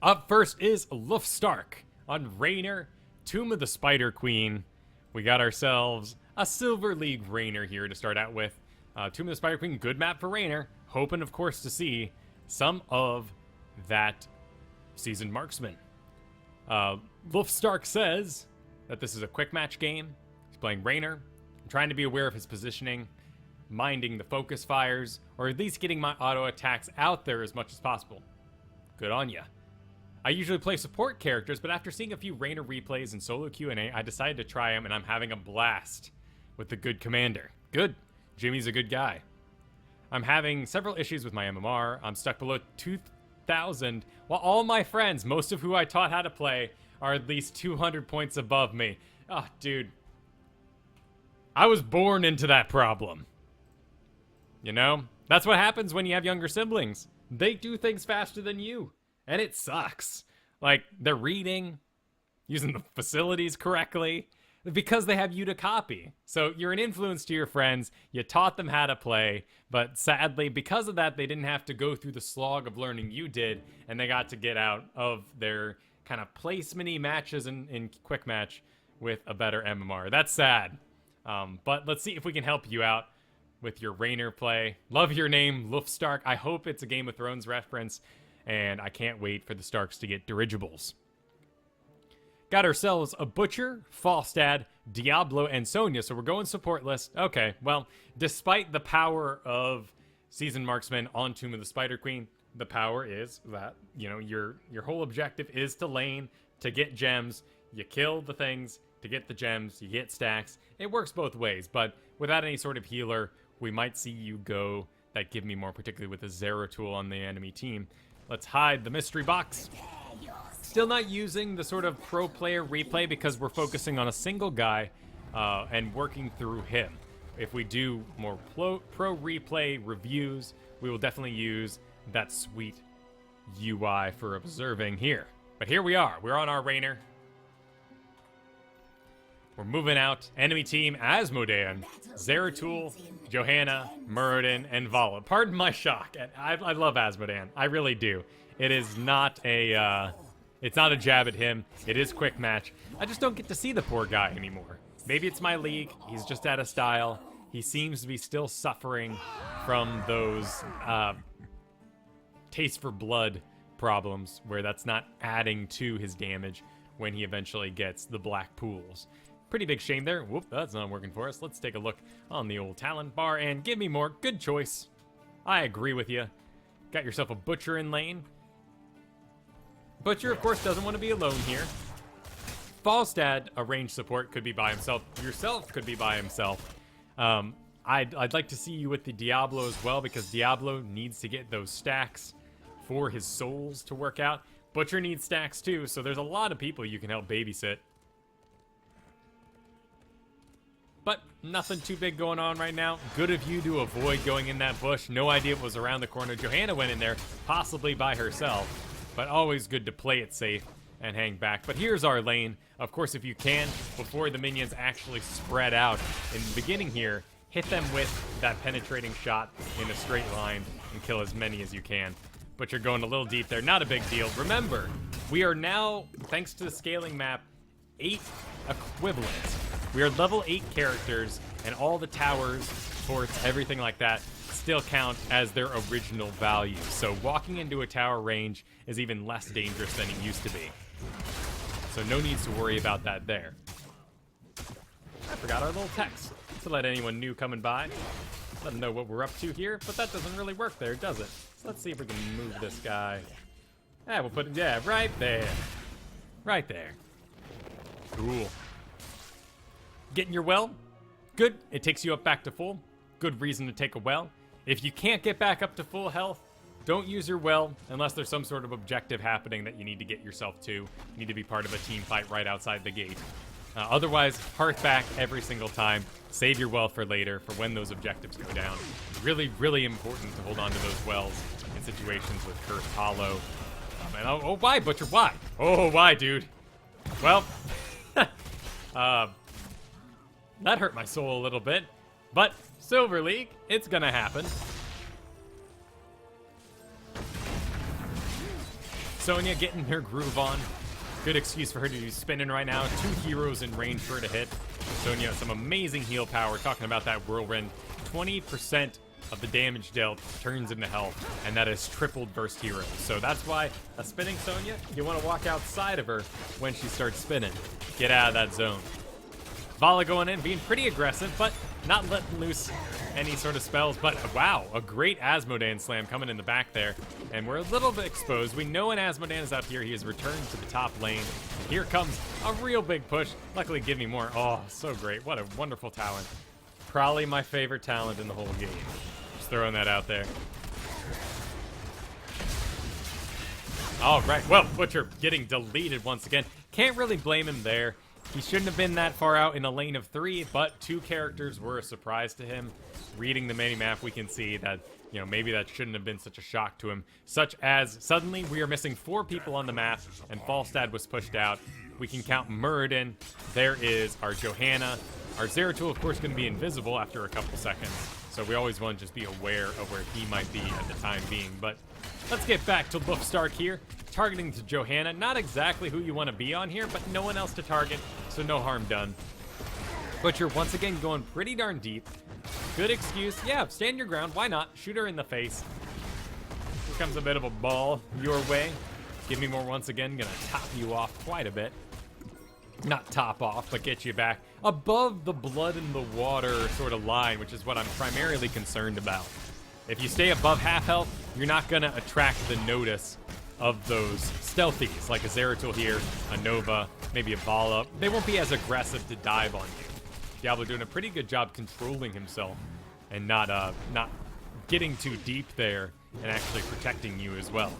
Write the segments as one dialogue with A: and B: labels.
A: Up first is Stark on Raynor, Tomb of the Spider Queen. We got ourselves a Silver League Raynor here to start out with. Tomb of the Spider Queen, good map for Raynor. Hoping, of course, to see some of that Seasoned Marksman. Stark says that this is a quick match game. He's playing Raynor. I'm trying to be aware of his positioning, minding the focus fires, or at least getting my auto attacks out there as much as possible. Good on ya. I usually play support characters, but after seeing a few Raynor replays and solo Q&A, I decided to try him, and I'm having a blast with the good commander. Good. Jimmy's a good guy. I'm having several issues with my MMR. I'm stuck below 2,000, while all my friends, most of who I taught how to play, are at least 200 points above me. Oh, dude. I was born into that problem. You know? That's what happens when you have younger siblings. They do things faster than you. And it sucks. Like, they're reading, using the facilities correctly, because they have you to copy. So you're an influence to your friends, you taught them how to play, but sadly, because of that, they didn't have to go through the slog of learning you did, and they got to get out of their kind of placement-y matches in quick match with a better MMR. That's sad. But let's see if we can help you out with your Raynor play. Love your name, Stark. I hope it's a Game of Thrones reference, and I can't wait for the Starks to get dirigibles. Got ourselves a Butcher, Falstad, Diablo, and Sonya, so we're going support list. Okay, well, despite the power of Seasoned Marksman on Tomb of the Spider Queen, the power is that, you know, your whole objective is to lane, to get gems, you kill the things, to get the gems, you get stacks. It works both ways, but without any sort of healer, we might see you go that give me more, particularly with a Zero tool on the enemy team. Let's hide the mystery box. Still not using the sort of pro player replay because we're focusing on a single guy and working through him. If we do more pro replay reviews, we will definitely use that sweet UI for observing here. But here we are. We're on our Raynor. We're moving out. Enemy team, Asmodean, Zeratul, Johanna, Muradin, and Vala. Pardon my shock. I love Asmodean. I really do. It is not a, it's not a jab at him. It is quick match. I just don't get to see the poor guy anymore. Maybe it's my league. He's just out of style. He seems to be still suffering from those taste for blood problems where that's not adding to his damage when he eventually gets the black pools. Pretty big shame there. Whoop, that's not working for us. Let's take a look on the old talent bar and give me more. Good choice. I agree with you. Got yourself a Butcher in lane. Butcher, of course, doesn't want to be alone here. Falstad, a ranged support, could be by himself. Yourself could be by himself. I'd like to see you with the Diablo as well, because Diablo needs to get those stacks for his souls to work out. Butcher needs stacks too, so there's a lot of people you can help babysit. But nothing too big going on right now. Good of you to avoid going in that bush. No idea it was around the corner. Johanna went in there, possibly by herself. But always good to play it safe and hang back. But here's our lane. Of course, if you can, before the minions actually spread out in the beginning here, hit them with that penetrating shot in a straight line and kill as many as you can. But you're going a little deep there. Not a big deal. Remember, we are now, thanks to the scaling map, 8 equivalents. We are level 8 characters, and all the towers, forts, everything like that still count as their original value. So walking into a tower range is even less dangerous than it used to be. So no needs to worry about that there. I forgot our little text to let anyone new coming by. Let them know what we're up to here, but that doesn't really work there, does it? So let's see if we can move this guy. Yeah, we'll put it, yeah, right there. Right there. Cool. Getting your well? Good. It takes you up back to full. Good reason to take a well. If you can't get back up to full health, don't use your well unless there's some sort of objective happening that you need to get yourself to. You need to be part of a team fight right outside the gate. Otherwise, hearth back every single time. Save your well for later, for when those objectives go down. Really, really important to hold on to those wells in situations with Cursed Hollow. And oh, why, Butcher? Why? Oh, why, dude? Well, that hurt my soul a little bit. But Silver League, it's gonna happen. Sonya getting her groove on. Good excuse for her to be spinning right now. 2 heroes in range for her to hit. Sonya, some amazing heal power. Talking about that whirlwind. 20% of the damage dealt turns into health, and that is tripled versus heroes. So that's why a spinning Sonya, you want to walk outside of her when she starts spinning. Get out of that zone. Vala going in, being pretty aggressive, but not letting loose any sort of spells. But wow, a great Asmodan slam coming in the back there. And we're a little bit exposed. We know when Asmodan is out here, he has returned to the top lane. Here comes a real big push. Luckily, Give Me More. Oh, so great. What a wonderful talent. Probably my favorite talent in the whole game. Just throwing that out there. All right, well, Butcher getting deleted once again. Can't really blame him there. He shouldn't have been that far out in a lane of 3, but 2 characters were a surprise to him. Reading the mini-map, we can see that, you know, maybe that shouldn't have been such a shock to him. Such as, suddenly, we are missing 4 people on the map, and Falstad was pushed out. We can count Muradin. There is our Johanna. Our Zeratul, of course, going to be invisible after a couple seconds, so we always want to just be aware of where he might be at the time being. But let's get back to Lufstark here. Targeting to Johanna. Not exactly who you want to be on here, but no one else to target, so no harm done. But you're once again going pretty darn deep. Good excuse. Yeah, stand your ground. Why not? Shoot her in the face. Here comes a bit of a ball your way. Give Me More once again. Gonna top you off quite a bit. Not top off, but get you back above the blood in the water sort of line, which is what I'm primarily concerned about. If you stay above half health, you're not gonna attract the notice of those stealthies, like a Zeratul here, a Nova, maybe a Vala. They won't be as aggressive to dive on you. Diablo doing a pretty good job controlling himself and not getting too deep there and actually protecting you as well.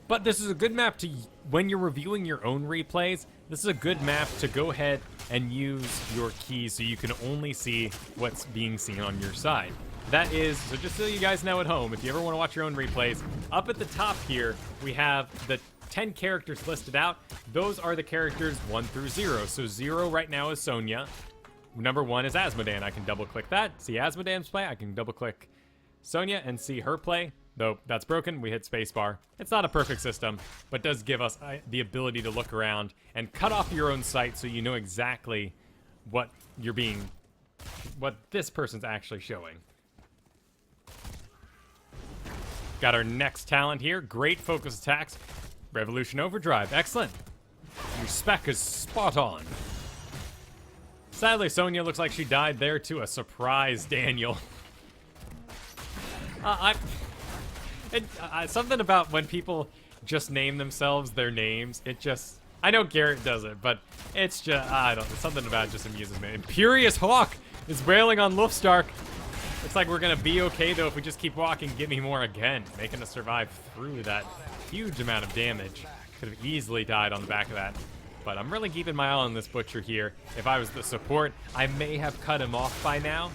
A: But this is a good map to, when you're reviewing your own replays, this is a good map to go ahead and use your keys so you can only see what's being seen on your side. That is, so just so you guys know at home, if you ever want to watch your own replays, up at the top here, we have the 10 characters listed out. Those are the characters 1 through 0. So 0 right now is Sonya. Number 1 is Asmodan. I can double click that, see Asmodan's play. I can double click Sonya and see her play. Though that's broken, we hit spacebar. It's not a perfect system, but does give us the ability to look around and cut off your own sight so you know exactly what this person's actually showing. Got our next talent here. Great focus attacks. Revolution Overdrive. Excellent. Your spec is spot on. Sadly, Sonya looks like she died there to a surprise Daniel. Something about when people just name themselves their names, it just... I know Garrett does it, but it's just... I don't know. Something about it just amuses me. Imperious Hawk is wailing on Lufstark. Looks like we're going to be okay, though, if we just keep walking. Give Me More again, making us survive through that huge amount of damage. Could have easily died on the back of that. But I'm really keeping my eye on this Butcher here. If I was the support, I may have cut him off by now.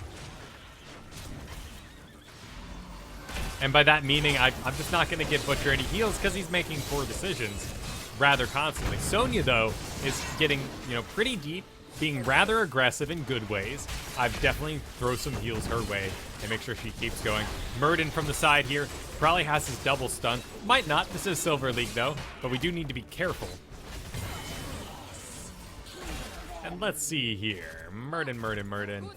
A: And by that meaning, I'm just not going to give Butcher any heals because he's making poor decisions rather constantly. Sonya, though, is getting, you know, pretty deep, being rather aggressive in good ways. I've definitely throw some heals her way and make sure she keeps going. Muradin from the side here probably has his double stun. Might not. This is Silver League, though, but we do need to be careful. And let's see here. Muradin.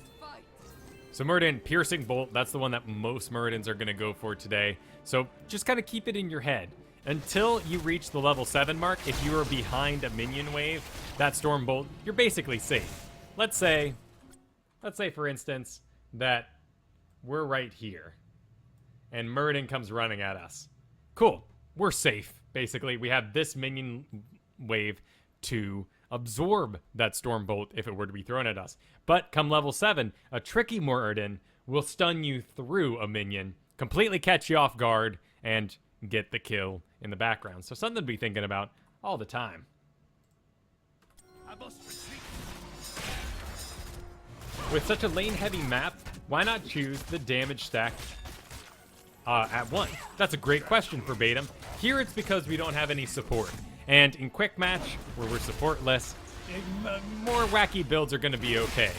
A: So Muradin, Piercing Bolt, that's the one that most Muradins are going to go for today. So just kind of keep it in your head. Until you reach the level 7 mark, if you are behind a minion wave, that Storm Bolt, you're basically safe. Let's say for instance, that we're right here. And Muradin comes running at us. Cool. We're safe, basically. We have this minion wave to absorb that Storm Bolt if it were to be thrown at us. But come level 7, a tricky Muradin will stun you through a minion, completely catch you off guard, and get the kill in the background. So something to be thinking about all the time. With such a lane-heavy map, why not choose the damage stack at 1? That's a great question for Batum. Here it's because we don't have any support. And in quick match, where we're supportless, more wacky builds are going to be okay.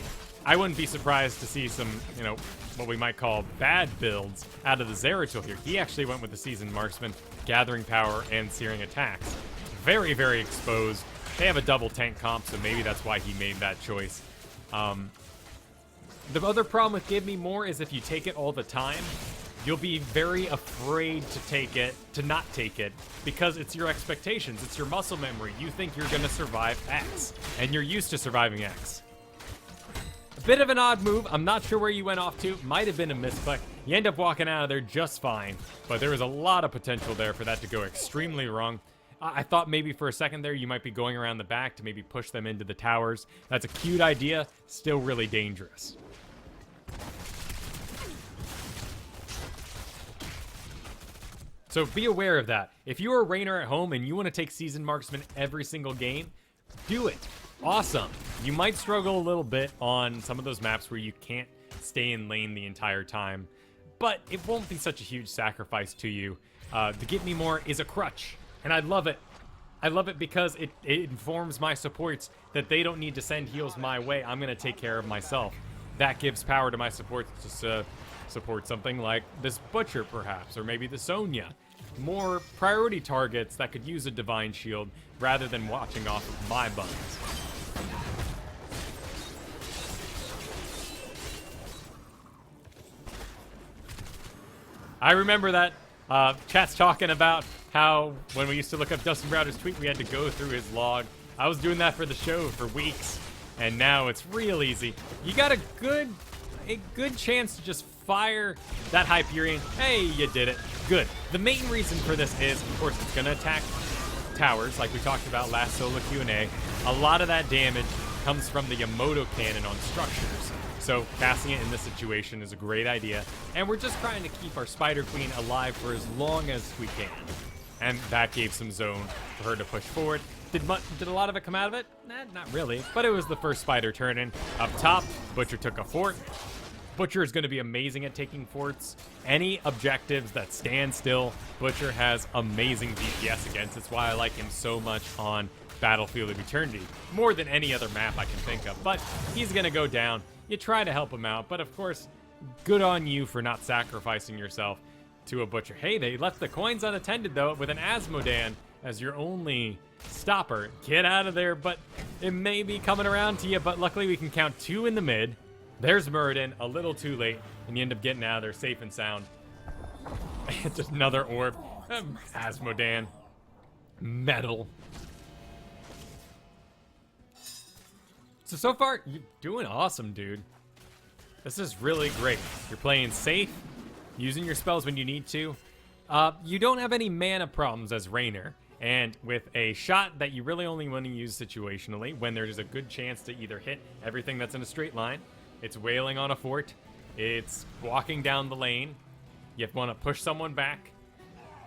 A: I wouldn't be surprised to see some, what we might call bad builds out of the Zeratul here. He actually went with the Seasoned Marksman, Gathering Power, and Searing Attacks. Very, very exposed. They have a double tank comp, so maybe that's why he made that choice. The other problem with Give Me More is if you take it all the time, you'll be very afraid to not take it, because it's your expectations, it's your muscle memory. You think you're gonna survive X, and you're used to surviving X. A bit of an odd move. I'm not sure where you went off to. Might have been a misclick. You end up walking out of there just fine, but there was a lot of potential there for that to go extremely wrong. I thought maybe for a second there you might be going around the back to maybe push them into the towers. That's a cute idea, still really dangerous. So be aware of that. If you're a Rainer at home and you want to take Seasoned Marksman every single game, do it. Awesome. You might struggle a little bit on some of those maps where you can't stay in lane the entire time, but it won't be such a huge sacrifice to you. The Give Me More is a crutch, and I love it. I love it because it informs my supports that they don't need to send heals my way. I'm going to take care of myself. That gives power to my supports to support something like this Butcher, perhaps, or maybe the Sonya. More priority targets that could use a Divine Shield rather than watching off of my buns. I remember that chat's talking about how when we used to look up Dustin Browder's tweet, we had to go through his log. I was doing that for the show for weeks, and now it's real easy. You got a good chance to just fire that Hyperion. Hey, you did it. Good. The main reason for this is, of course, it's going to attack towers, like we talked about last solo Q&A. A lot of that damage comes from the Yamoto cannon on structures. So casting it in this situation is a great idea. And we're just trying to keep our Spider Queen alive for as long as we can. And that gave some zone for her to push forward. Did a lot of it come out of it? Not really. But it was the first spider turn in. Up top, Butcher took a fort. Butcher is going to be amazing at taking forts. Any objectives that stand still, Butcher has amazing DPS against. That's why I like him so much on Battlefield of Eternity. More than any other map I can think of. But he's going to go down. You try to help him out. But of course, good on you for not sacrificing yourself to a Butcher. Hey, they left the coins unattended, though, with an Asmodan as your only stopper. Get out of there, but it may be coming around to you. But luckily, we can count 2 in the mid. There's Muradin, a little too late, and you end up getting out of there safe and sound. Just another orb. Asmodan. Metal. So far, you're doing awesome, dude. This is really great. You're playing safe, using your spells when you need to. You don't have any mana problems as Rainer, and with a shot that you really only want to use situationally, when there's a good chance to either hit everything that's in a straight line, it's wailing on a fort, it's walking down the lane, you want to push someone back,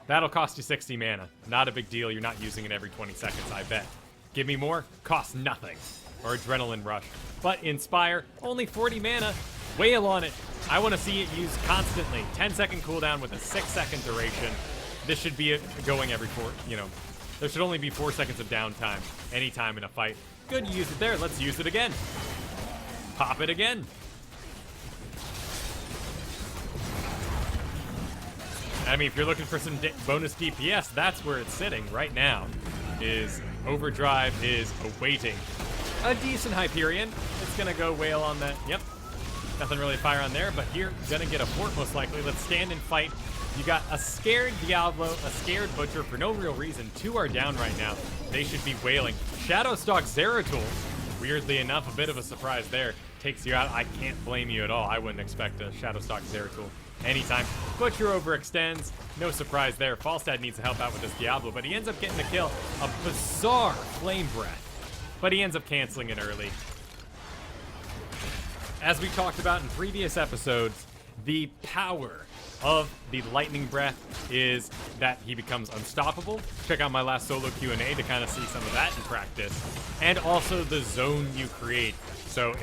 A: that'll cost you 60 mana. Not a big deal, you're not using it every 20 seconds, I bet. Give Me More, costs nothing. Or Adrenaline Rush. But Inspire, only 40 mana, wail on it. I want to see it used constantly. 10-second cooldown with a 6-second duration. This should be going every 4, there should only be 4 seconds of downtime anytime in a fight. Good, you used it there, let's use it again. Pop it again. I mean, if you're looking for some bonus DPS, that's where it's sitting right now. Is Overdrive is awaiting a decent Hyperion. It's gonna go wail on that. Yep. Nothing really to fire on there, but here, gonna get a fort most likely. Let's stand and fight. You got a scared Diablo, a scared Butcher for no real reason. 2 are down right now. They should be wailing. Shadowstalk Zeratul. Weirdly enough, a bit of a surprise there. Takes you out. I can't blame you at all. I wouldn't expect a Shadowstalk Zeratul anytime. Butcher overextends. No surprise there. Falstad needs to help out with this Diablo, but he ends up getting the kill. A bizarre Flame Breath. But he ends up canceling it early. As we talked about in previous episodes, the power of the Lightning Breath is that he becomes unstoppable. Check out my last solo Q&A to kind of see some of that in practice. And also the zone you create. So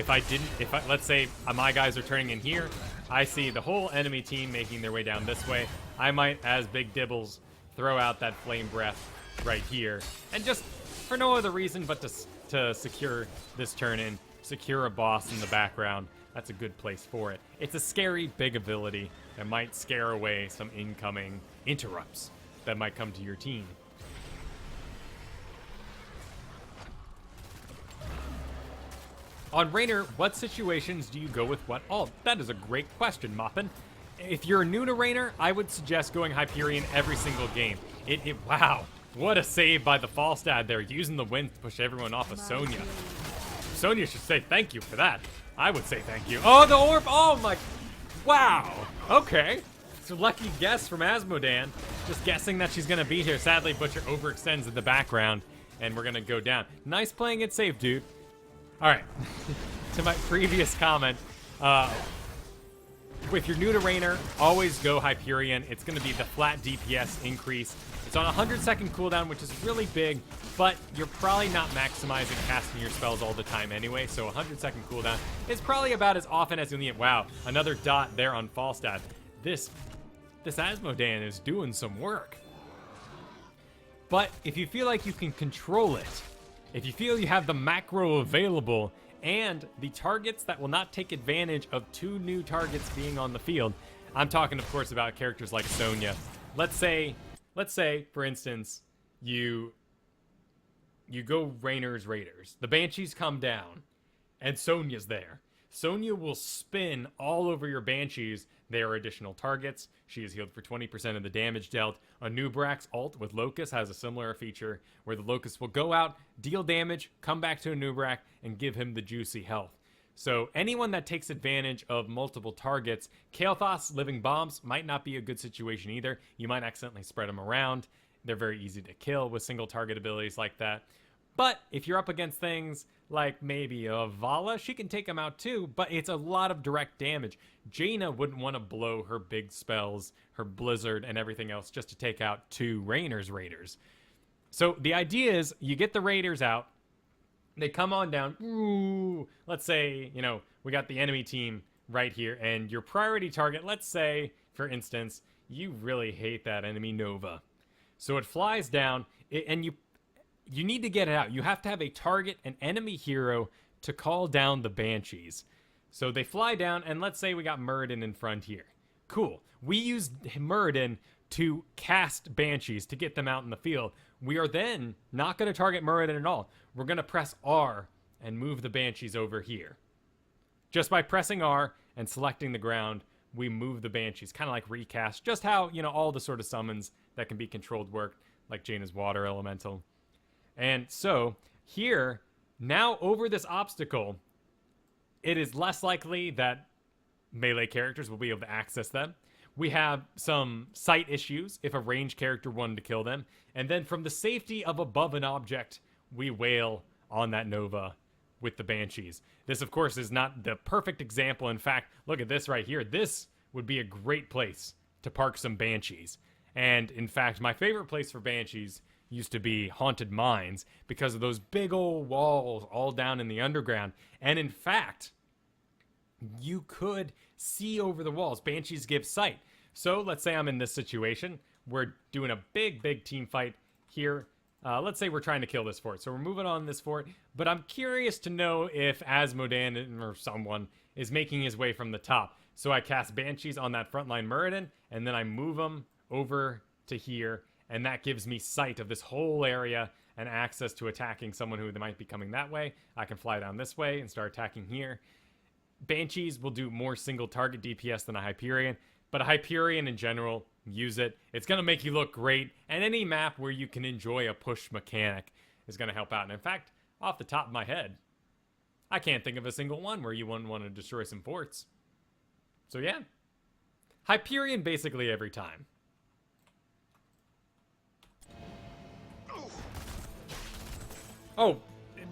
A: let's say my guys are turning in here, I see the whole enemy team making their way down this way. I might, as Big Dibbles, throw out that Flame Breath right here. And just for no other reason but to secure this turn in, secure a boss in the background, that's a good place for it. It's a scary, big ability that might scare away some incoming interrupts that might come to your team. On Raynor, what situations do you go with what alt? That is a great question, Moppin. If you're new to Raynor, I would suggest going Hyperion every single game. Wow, what a save by the Falstad there, using the wind to push everyone off of Sonya. Sonya should say thank you for that. I would say thank you. Oh, the orb, oh my, wow. Okay, it's a lucky guess from Asmodan. Just guessing that she's gonna be here. Sadly, Butcher overextends in the background, and we're gonna go down. Nice playing it safe, dude. All right, to my previous comment, if you're new to Raynor, always go Hyperion. It's going to be the flat DPS increase. It's on a 100-second cooldown, which is really big, but you're probably not maximizing casting your spells all the time anyway, so a 100-second cooldown is probably about as often as you'll need it. Wow, another dot there on Falstad. This Asmodan is doing some work. But if you feel like you can control it, if you feel you have the macro available and the targets that will not take advantage of 2 new targets being on the field, I'm talking, of course, about characters like Sonya. Let's say, for instance, you go Raynor's Raiders. The Banshees come down, and Sonya's there. Sonya will spin all over your Banshees. They are additional targets. She is healed for 20% of the damage dealt. A Nubrax ult with Locust has a similar feature where the Locust will go out, deal damage, come back to a Nubrak, and give him the juicy health. So anyone that takes advantage of multiple targets, Kael'thas Living Bombs might not be a good situation either. You might accidentally spread them around. They're very easy to kill with single target abilities like that. But if you're up against things like maybe a Vala, she can take them out too, but it's a lot of direct damage. Jaina wouldn't want to blow her big spells, her Blizzard, and everything else just to take out 2 Raynor's Raiders. So the idea is you get the Raiders out, they come on down. Ooh, let's say, we got the enemy team right here, and your priority target, let's say, for instance, you really hate that enemy Nova. So it flies down, and you need to get it out. You have to have a target, an enemy hero, to call down the Banshees. So they fly down, and let's say we got Muradin in front here. Cool. We use Muradin to cast Banshees to get them out in the field. We are then not going to target Muradin at all. We're going to press R and move the Banshees over here. Just by pressing R and selecting the ground, we move the Banshees, kind of like recast. Just how, all the sort of summons that can be controlled work, like Jaina's Water Elemental. And so, here, now over this obstacle, it is less likely that melee characters will be able to access them. We have some sight issues if a ranged character wanted to kill them. And then from the safety of above an object, we wail on that Nova with the Banshees. This, of course, is not the perfect example. In fact, look at this right here. This would be a great place to park some Banshees. And, in fact, my favorite place for Banshees used to be Haunted Mines because of those big old walls all down in the underground. And in fact, you could see over the walls. Banshees give sight. So let's say I'm in this situation. We're doing a big team fight here. Let's say we're trying to kill this fort. So we're moving on this fort, but I'm curious to know if Asmodan or someone is making his way from the top. So I cast Banshees on that frontline Muradin, and then I move them over to here. And that gives me sight of this whole area and access to attacking someone who might be coming that way. I can fly down this way and start attacking here. Banshees will do more single target DPS than a Hyperion, but a Hyperion in general, use it. It's going to make you look great, and any map where you can enjoy a push mechanic is going to help out. And in fact, off the top of my head, I can't think of a single one where you wouldn't want to destroy some forts. So yeah, Hyperion basically every time. Oh,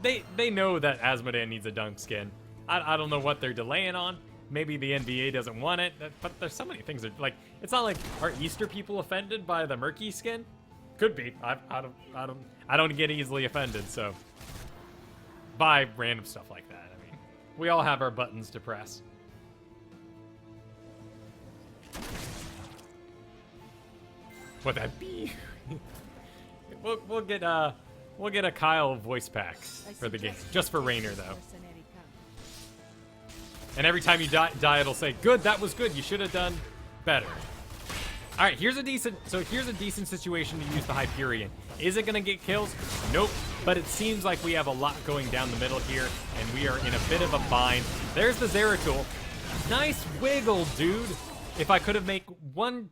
A: they know that Asmodan needs a dunk skin. I don't know what they're delaying on. Maybe the NBA doesn't want it, but there's so many things that, like, it's not like, are Easter people offended by the Murky skin? Could be. I don't get easily offended, so by random stuff like that. I mean, we all have our buttons to press. What that be? We'll get a Kyle voice pack for the game, just for Raynor though. And every time you die, it'll say, good, that was good. You should have done better. All right, here's a decent situation to use the Hyperion. Is it going to get kills? Nope. But it seems like we have a lot going down the middle here, and we are in a bit of a bind. There's the Zeratul. Nice wiggle, dude. If I could have made one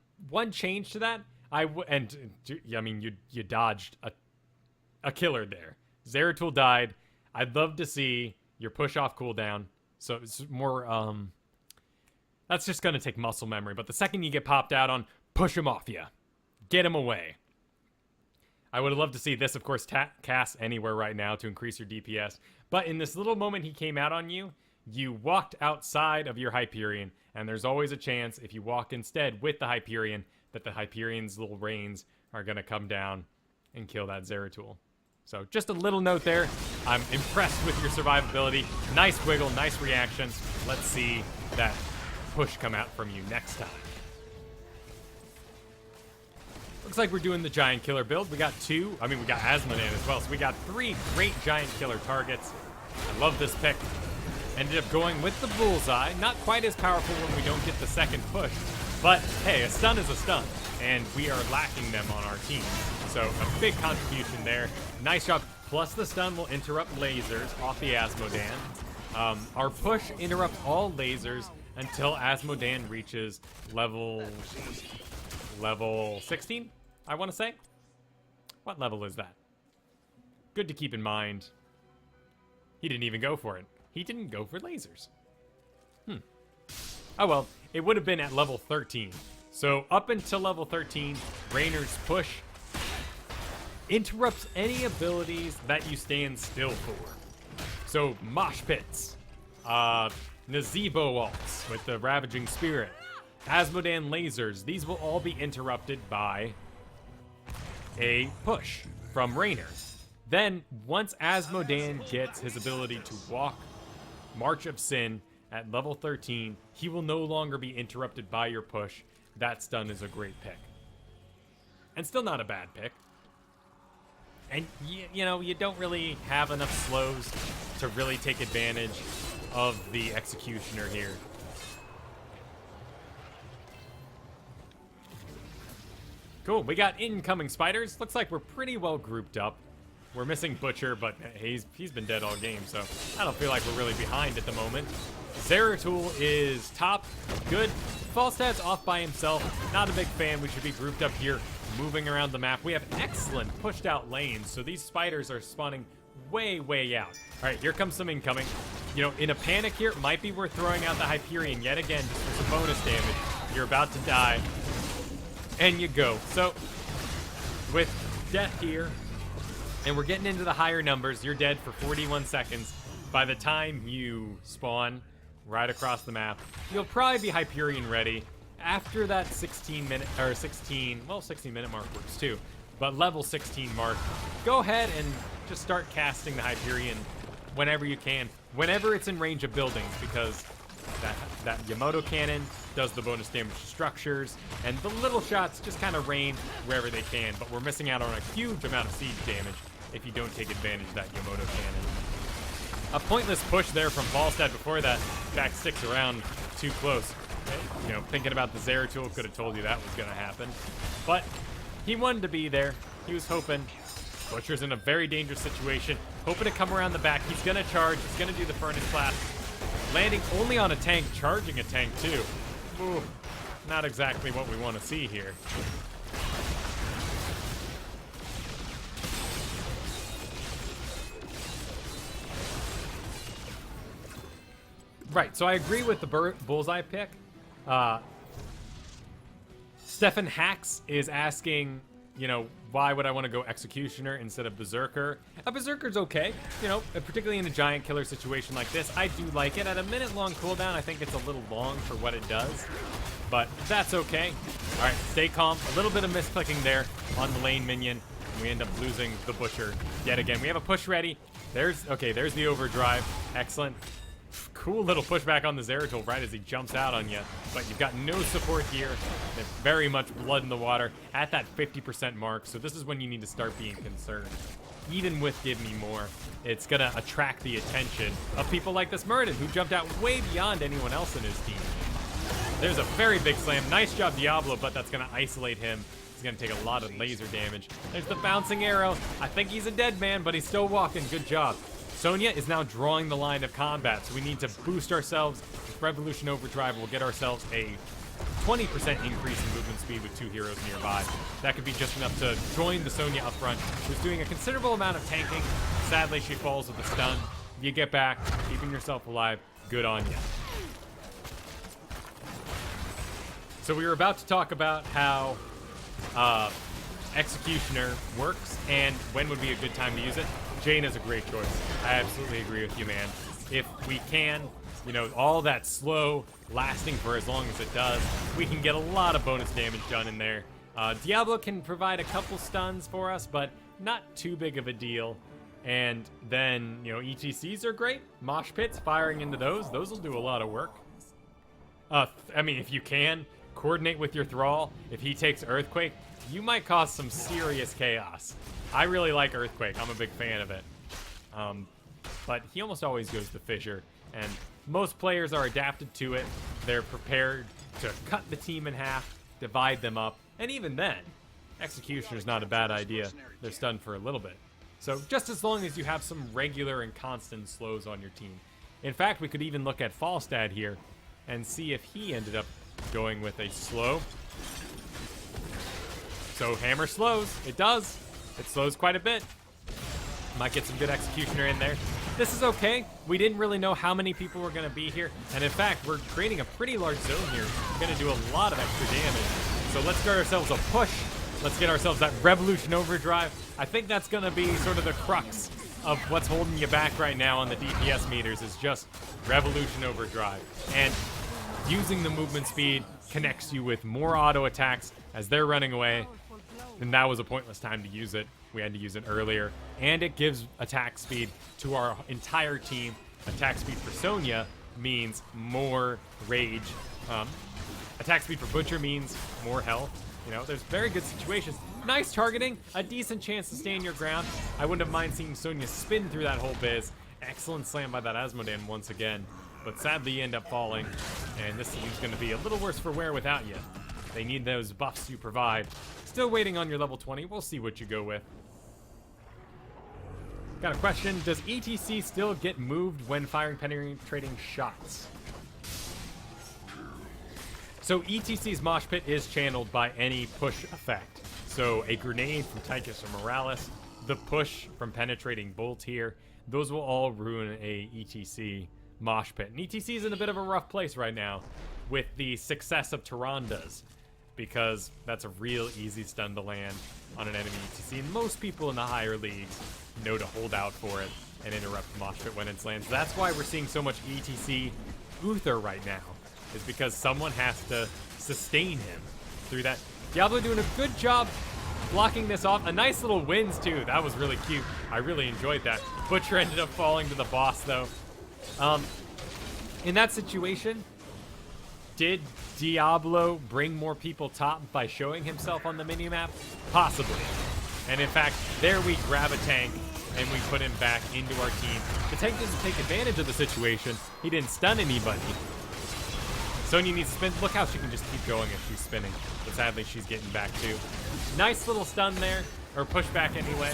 A: change to that, I mean, you dodged a killer there. Zeratul died. I'd love to see your push off cooldown. So it's more, that's just going to take muscle memory. But the second you get popped out on, push him off you. Get him away. I would have loved to see this, of course, cast anywhere right now to increase your DPS. But in this little moment he came out on you, you walked outside of your Hyperion. And there's always a chance, if you walk instead with the Hyperion, that the Hyperion's little reins are going to come down and kill that Zeratul. So just a little note there. I'm impressed with your survivability. Nice wiggle, nice reaction. Let's see that push come out from you next time. Looks like we're doing the giant killer build. We got we got Asmodan as well. So we got 3 great giant killer targets. I love this pick. Ended up going with the bullseye. Not quite as powerful when we don't get the second push. But hey, a stun is a stun. And we are lacking them on our team. So a big contribution there. Nice job. Plus the stun will interrupt lasers off the Asmodan. Our push interrupts all lasers until Asmodan reaches level 16, I want to say. What level is that? Good to keep in mind. He didn't even go for it. He didn't go for lasers. Oh well, it would have been at level 13. So up until level 13, Rainer's push interrupts any abilities that you stand still for. So mosh pits, Nazebo ults with the Ravaging Spirit, Asmodan lasers, these will all be interrupted by a push from Rainer. Then, once Asmodan gets his ability to walk March of Sin at level 13, he will no longer be interrupted by your push. That stun is a great pick. And still not a bad pick. And, you know, you don't really have enough slows to really take advantage of the Executioner here. Cool, we got incoming spiders. Looks like we're pretty well grouped up. We're missing Butcher, but he's been dead all game, so I don't feel like we're really behind at the moment. Zeratul is top, good. Falstad's off by himself, not a big fan. We should be grouped up here, moving around the map. We have excellent pushed out lanes, so these spiders are spawning way out. All right, here comes some incoming. You know, in a panic here, it might be worth throwing out the Hyperion yet again, just for some bonus damage. You're about to die, and you go. So, with death here, and we're getting into the higher numbers, you're dead for 41 seconds. By the time you spawn right across the map, you'll probably be Hyperion ready. After that 16 minute mark works too, but level 16 mark, go ahead and just start casting the Hyperion whenever you can, whenever it's in range of buildings, because that Yamato cannon does the bonus damage to structures, and the little shots just kind of rain wherever they can, but we're missing out on a huge amount of siege damage if you don't take advantage of that Yamato cannon. A pointless push there from Falstad before that back sticks around too close. You know, thinking about the Zeratul, could have told you that was going to happen. But he wanted to be there. He was hoping. Butcher's in a very dangerous situation, hoping to come around the back. He's going to charge. He's going to do the Furnace Blast. Landing only on a tank, charging a tank too. Ooh, not exactly what we want to see here. Right, so I agree with the bullseye pick. Stefan Hacks is asking, you know, why would I want to go Executioner instead of Berserker? A Berserker's okay, you know, particularly in a giant killer situation like this. I do like it. At a minute-long cooldown, I think it's a little long for what it does, but that's okay. All right, stay calm. A little bit of misclicking there on the lane minion, and we end up losing the Butcher yet again. We have a push ready. There's the overdrive. Excellent. Cool little pushback on the Zeratul right as he jumps out on you, but you've got no support here. There's very much blood in the water at that 50% mark, so this is when you need to start being concerned. even with Give Me More, it's going to attract the attention of people like this Muradin, who jumped out way beyond anyone else in his team. There's a very big slam. Nice job, Diablo, but that's going to isolate him. He's going to take a lot of laser damage. There's the bouncing arrow. I think he's a dead man, but he's still walking. Good job. Sonya is now drawing the line of combat, so we need to boost ourselves. Revolution Overdrive will get ourselves a 20% increase in movement speed with 2 heroes nearby. That could be just enough to join the Sonya up front, who's doing a considerable amount of tanking. Sadly, she falls with a stun. You get back, keeping yourself alive. Good on you. So we were about to talk about how Executioner works and when would be a good time to use it. Jane is a great choice. I absolutely agree with you, man. If we can, you know, all that slow lasting for as long as it does, we can get a lot of bonus damage done in there. Diablo can provide a couple stuns for us, but not too big of a deal. And then, you know, ETCs are great. Mosh pits, firing into those will do a lot of work. I mean, if you can, coordinate with your Thrall. If he takes Earthquake, you might cause some serious chaos. I really like Earthquake. I'm a big fan of it. But he almost always goes to Fissure, and most players are adapted to it. They're prepared to cut the team in half, divide them up, and even then, Executioner's not a bad idea. They're stunned for a little bit. So just as long as you have some regular and constant slows on your team. In fact, we could even look at Falstad here and see if he ended up going with a slow. So Hammer slows. It does. It slows quite a bit. Might get some good Executioner in there. This is okay. We didn't really know how many people were going to be here. And in fact, we're creating a pretty large zone here. We're going to do a lot of extra damage. So let's get ourselves a push. Let's get ourselves that Revolution Overdrive. I think that's going to be sort of the crux of what's holding you back right now on the DPS meters is just Revolution Overdrive. And using the movement speed connects you with more auto attacks as they're running away. And that was a pointless time to use it. We had to use it earlier. And it gives attack speed to our entire team. Attack speed for Sonya means more rage. Attack speed for Butcher means more health. You know, there's very good situations. Nice targeting, a decent chance to stand your ground. I wouldn't have mind seeing Sonya spin through that whole biz. Excellent slam by that Asmodan once again. But sadly, you end up falling. And this is going to be a little worse for wear without you. They need those buffs you provide. Still waiting on your level 20. We'll see what you go with. Got a question. Does ETC still get moved when firing penetrating shots? So ETC's Mosh Pit is channeled by any push effect. So a grenade from Tychus or Morales, the push from Penetrating Bolt here, those will all ruin a ETC Mosh Pit. And ETC is in a bit of a rough place right now with the success of Tyrandas, because that's a real easy stun to land on an enemy ETC. And most people in the higher leagues know to hold out for it and interrupt the Mosh Pit when it lands. That's why we're seeing so much ETC Uther right now, is because someone has to sustain him through that. Diablo doing a good job blocking this off. A nice little wins too. That was really cute. I really enjoyed that. Butcher ended up falling to the boss though. In that situation, did Diablo bring more people top by showing himself on the minimap? Possibly. And in fact, there we grab a tank and we put him back into our team. The tank doesn't take advantage of the situation. He didn't stun anybody. Sonya needs to spin. Look how she can just keep going if she's spinning. But sadly, she's getting back too. Nice little stun there, or pushback anyway.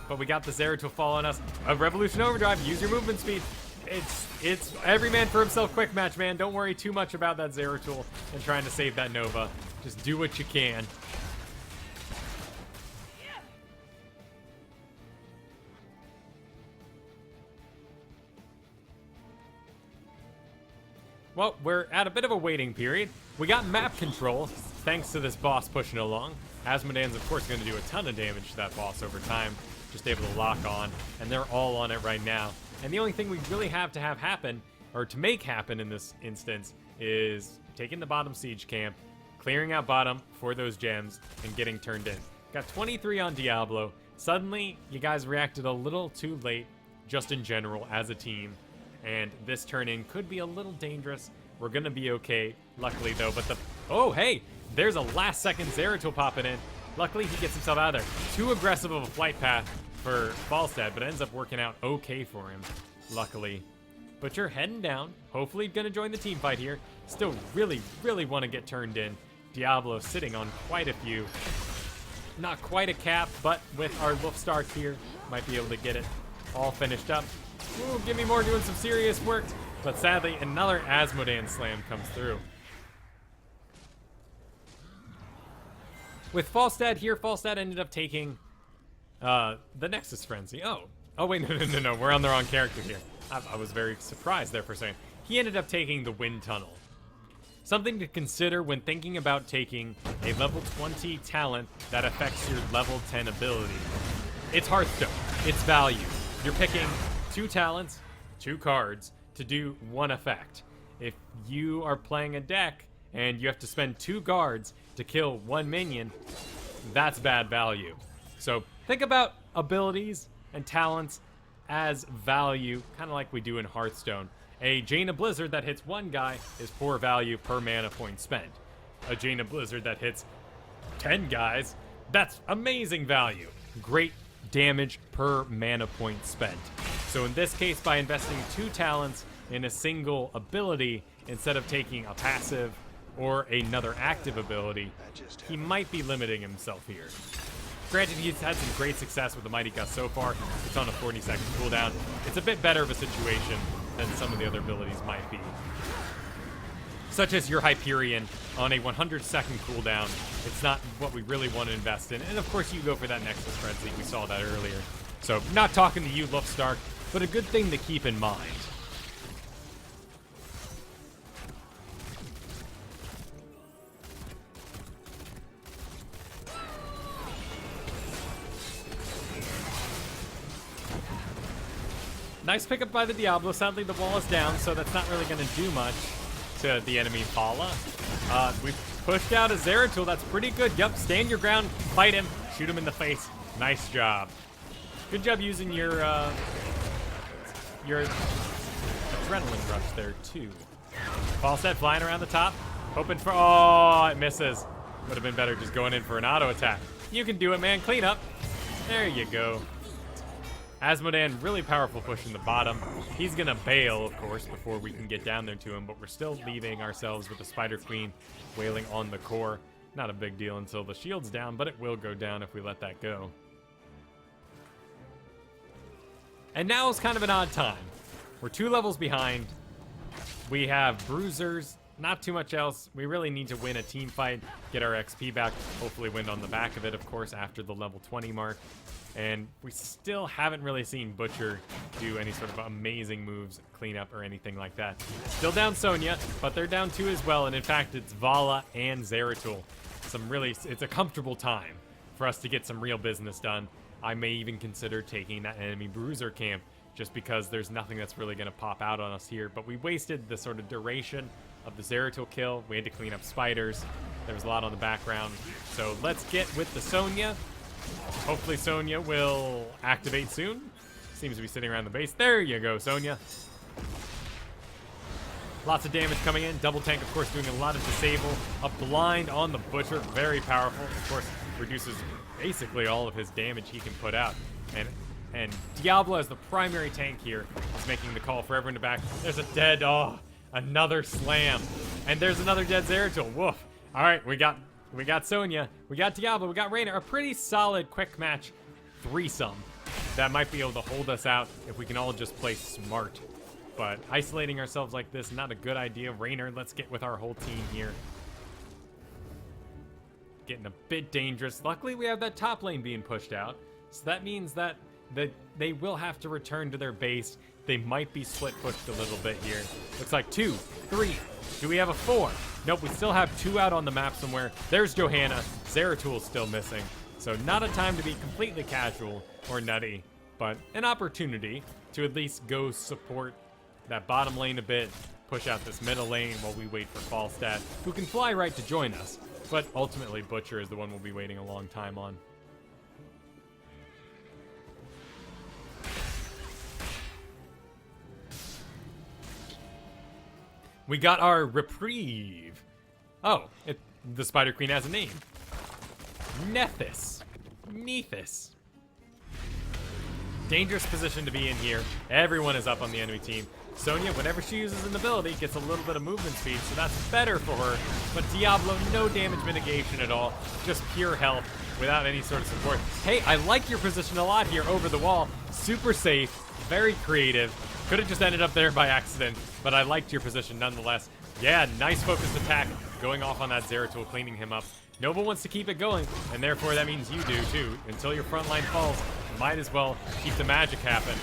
A: But we got the Zeratul fall on us. A Revolution Overdrive, use your movement speed. It's every man for himself quick match, man. Don't worry too much about that Zeratul and trying to save that Nova. Just do what you can. Well, we're at a bit of a waiting period. We got map control, thanks to this boss pushing along. Asmodan's, of course, going to do a ton of damage to that boss over time. Just able to lock on, and they're all on it right now. And the only thing we really have to have happen, or to make happen in this instance, is taking the bottom siege camp, clearing out bottom for those gems, and getting turned in. Got 23 on Diablo. Suddenly, you guys reacted a little too late, just in general, as a team. And this turn-in could be a little dangerous. We're going to be okay, luckily, though. But oh, hey, there's a last-second Zeratul popping in. Luckily, he gets himself out of there. Too aggressive of a flight path for Falstad, but it ends up working out okay for him, luckily. Butcher heading down. Hopefully going to join the team fight here. Still really, really want to get turned in. Diablo sitting on quite a few. Not quite a cap, but with our Luftstart here, might be able to get it all finished up. Ooh, give me more doing some serious work. But sadly, another Asmodan slam comes through. With Falstad here, Falstad ended up taking the Nexus Frenzy. Oh, wait, no, we're on the wrong character here. I was very surprised there for a second. He ended up taking the Wind Tunnel. Something to consider when thinking about taking a level 20 talent that affects your level 10 ability. It's Hearthstone. It's value. You're picking 2 talents, 2 cards, to do 1 effect. If you are playing a deck and you have to spend 2 guards to kill 1 minion, that's bad value. So think about abilities and talents as value, kind of like we do in Hearthstone. A Jaina Blizzard that hits 1 guy is poor value per mana point spent. A Jaina Blizzard that hits 10 guys, that's amazing value. Great damage per mana point spent. So in this case, by investing 2 talents in a single ability, instead of taking a passive or another active ability, he might be limiting himself here. Granted, he's had some great success with the Mighty Gust so far. It's on a 40-second cooldown. It's a bit better of a situation than some of the other abilities might be. Such as your Hyperion on a 100-second cooldown. It's not what we really want to invest in. And of course, you go for that Nexus Frenzy. We saw that earlier. So, not talking to you, Luftstark, but a good thing to keep in mind. Nice pickup by the Diablo. Sadly, the wall is down, so that's not really going to do much to the enemy Paula. We've pushed out a Zeratul. That's pretty good. Yup, stand your ground, fight him, shoot him in the face. Nice job. Good job using your adrenaline rush there, too. Falstad flying around the top, hoping for... Oh, it misses. Would have been better just going in for an auto attack. You can do it, man. Clean up. There you go. Asmodan, really powerful push in the bottom. He's gonna bail, of course, before we can get down there to him, but we're still leaving ourselves with the Spider Queen wailing on the core. Not a big deal until the shield's down, but it will go down if we let that go. And now is kind of an odd time. We're 2 levels behind. We have bruisers, not too much else. We really need to win a team fight, get our XP back, hopefully win on the back of it, of course, after the level 20 mark. And we still haven't really seen Butcher do any sort of amazing moves, cleanup, or anything like that. Still down Sonya, but they're down 2 as well. And in fact, it's Vala and Zeratul. It's a comfortable time for us to get some real business done. I may even consider taking that enemy bruiser camp, just because there's nothing that's really going to pop out on us here. But we wasted the sort of duration of the Zeratul kill. We had to clean up spiders. There was a lot on the background. So let's get with the Sonya. Hopefully Sonya will activate soon. Seems to be sitting around the base. There you go, Sonya. Lots of damage coming in. Double tank, of course, doing a lot of disable. A blind on the Butcher. Very powerful. Of course, reduces basically all of his damage he can put out. And Diablo, as the primary tank here, is making the call for everyone to back. There's a dead... Oh, another slam. And there's another dead Zeratul. Woof. All right, we got Sonya, we got Diablo, we got Raynor. A pretty solid quick match threesome that might be able to hold us out if we can all just play smart. But isolating ourselves like this, not a good idea. Raynor, let's get with our whole team here. Getting a bit dangerous. Luckily, we have that top lane being pushed out. So that means that they will have to return to their base. They might be split pushed a little bit here. Looks like 2, 3. Do we have a 4? Nope, we still have 2 out on the map somewhere. There's Johanna. Zeratul's still missing. So not a time to be completely casual or nutty, but an opportunity to at least go support that bottom lane a bit, push out this middle lane while we wait for Falstad, who can fly right to join us. But ultimately, Butcher is the one we'll be waiting a long time on. We got our reprieve. Oh, the Spider Queen has a name. Nethys. Nethys. Dangerous position to be in here. Everyone is up on the enemy team. Sonya, whenever she uses an ability, gets a little bit of movement speed, so that's better for her. But Diablo, no damage mitigation at all. Just pure health without any sort of support. Hey, I like your position a lot here over the wall. Super safe, very creative. Could have just ended up there by accident, but I liked your position nonetheless. Yeah, nice focused attack going off on that Zeratul, cleaning him up. Nova wants to keep it going, and therefore that means you do too. Until your front line falls, might as well keep the magic happen.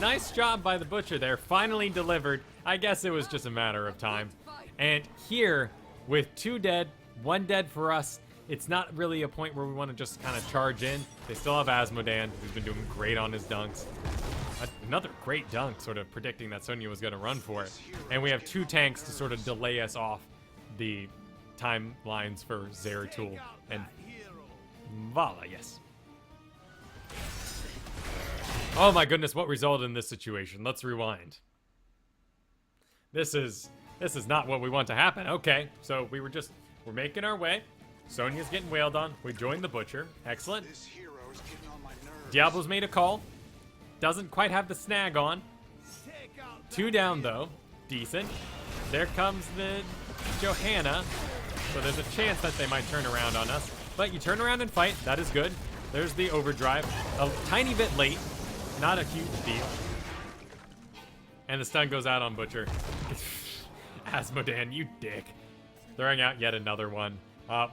A: Nice job by the Butcher there, finally delivered. I guess it was just a matter of time. And here, with 2 dead, 1 dead for us, it's not really a point where we want to just kind of charge in. They still have Asmodan, who's been doing great on his dunks. Another great dunk, sort of predicting that Sonya was going to run for it. And we have 2 tanks to sort of delay us off the timelines for Zeratul and Vala, yes. Oh my goodness, what resulted in this situation? Let's rewind. This is not what we want to happen. Okay, so we're making our way. Sonya's getting wailed on. We joined the Butcher. Excellent. Diablo's made a call. Doesn't quite have the snag on. 2 down though. Decent. There comes the Johanna. So there's a chance that they might turn around on us. But you turn around and fight. That is good. There's the overdrive. A tiny bit late. Not a huge deal. And the stun goes out on Butcher. Asmodan, you dick. Throwing out yet another one.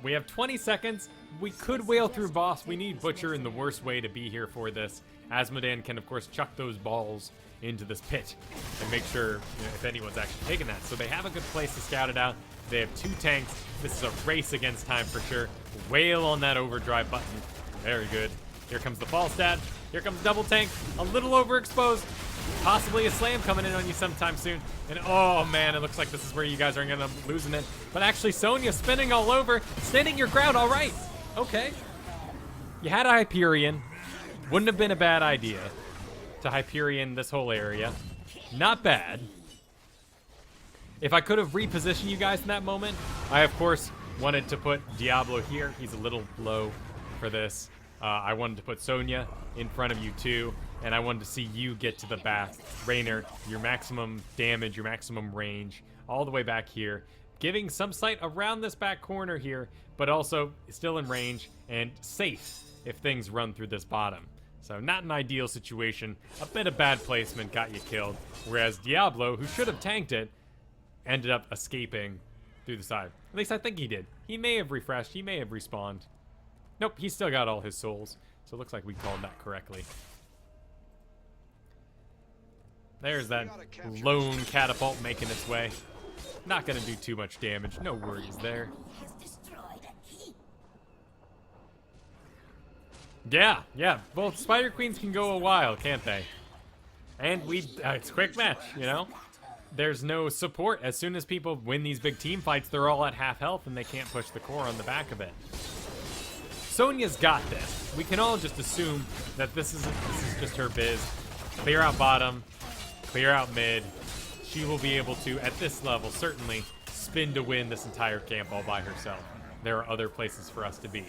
A: We have 20 seconds. We could wail through boss. We need Butcher in the worst way to be here for this. Asmodan can, of course, chuck those balls into this pit and make sure if anyone's actually taking that. So they have a good place to scout it out. They have 2 tanks. This is a race against time for sure. Wail on that overdrive button. Very good. Here comes the fall stat. Here comes double tank. A little overexposed. Possibly a slam coming in on you sometime soon. And oh man, it looks like this is where you guys are going to end up losing it. But actually, Sonya spinning all over. Standing your ground. All right. Okay. You had a Hyperion. Wouldn't have been a bad idea to Hyperion this whole area. Not bad. If I could have repositioned you guys in that moment, I, of course, wanted to put Diablo here. He's a little low for this. I wanted to put Sonya in front of you too, and I wanted to see you get to the back. Raynor, your maximum damage, your maximum range, all the way back here. Giving some sight around this back corner here, but also still in range and safe if things run through this bottom. So not an ideal situation. A bit of bad placement got you killed, whereas Diablo, who should have tanked it, ended up escaping through the side. At least I think he did. He may have refreshed, he may have respawned. Nope, he's still got all his souls. So it looks like we called that correctly. There's that lone catapult making its way. Not gonna do too much damage, no worries there. Yeah, both Spider Queens can go a while, can't they? And it's a quick match, you know? There's no support. As soon as people win these big team fights, they're all at half health and they can't push the core on the back of it. Sonya's got this. We can all just assume that this is just her biz. Clear out bottom, clear out mid. She will be able to, at this level, certainly spin to win this entire camp all by herself. There are other places for us to be.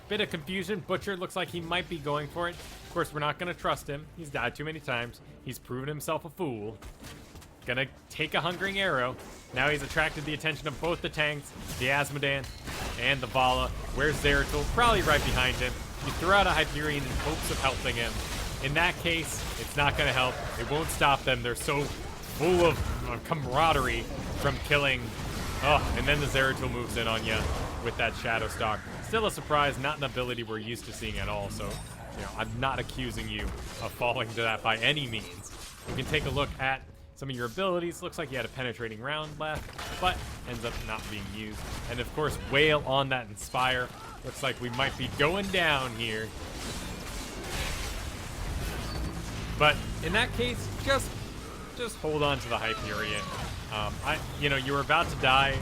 A: Bit of confusion. Butcher looks like he might be going for it. Of course, we're not going to trust him. He's died too many times. He's proven himself a fool. Gonna take a Hungering Arrow. Now he's attracted the attention of both the tanks, the Asmodan, and the Vala. Where's Zeratul? Probably right behind him. You throw out a Hyperion in hopes of helping him. In that case, it's not gonna help. It won't stop them. They're so full of camaraderie from killing. Oh, and then the Zeratul moves in on you with that Shadow Stalk. Still a surprise, not an ability we're used to seeing at all, so I'm not accusing you of falling to that by any means. You can take a look at some of your abilities. Looks like you had a penetrating round left, but ends up not being used. And of course, wail on that Inspire. Looks like we might be going down here. But in that case, just hold on to the Hyperion. You were about to die.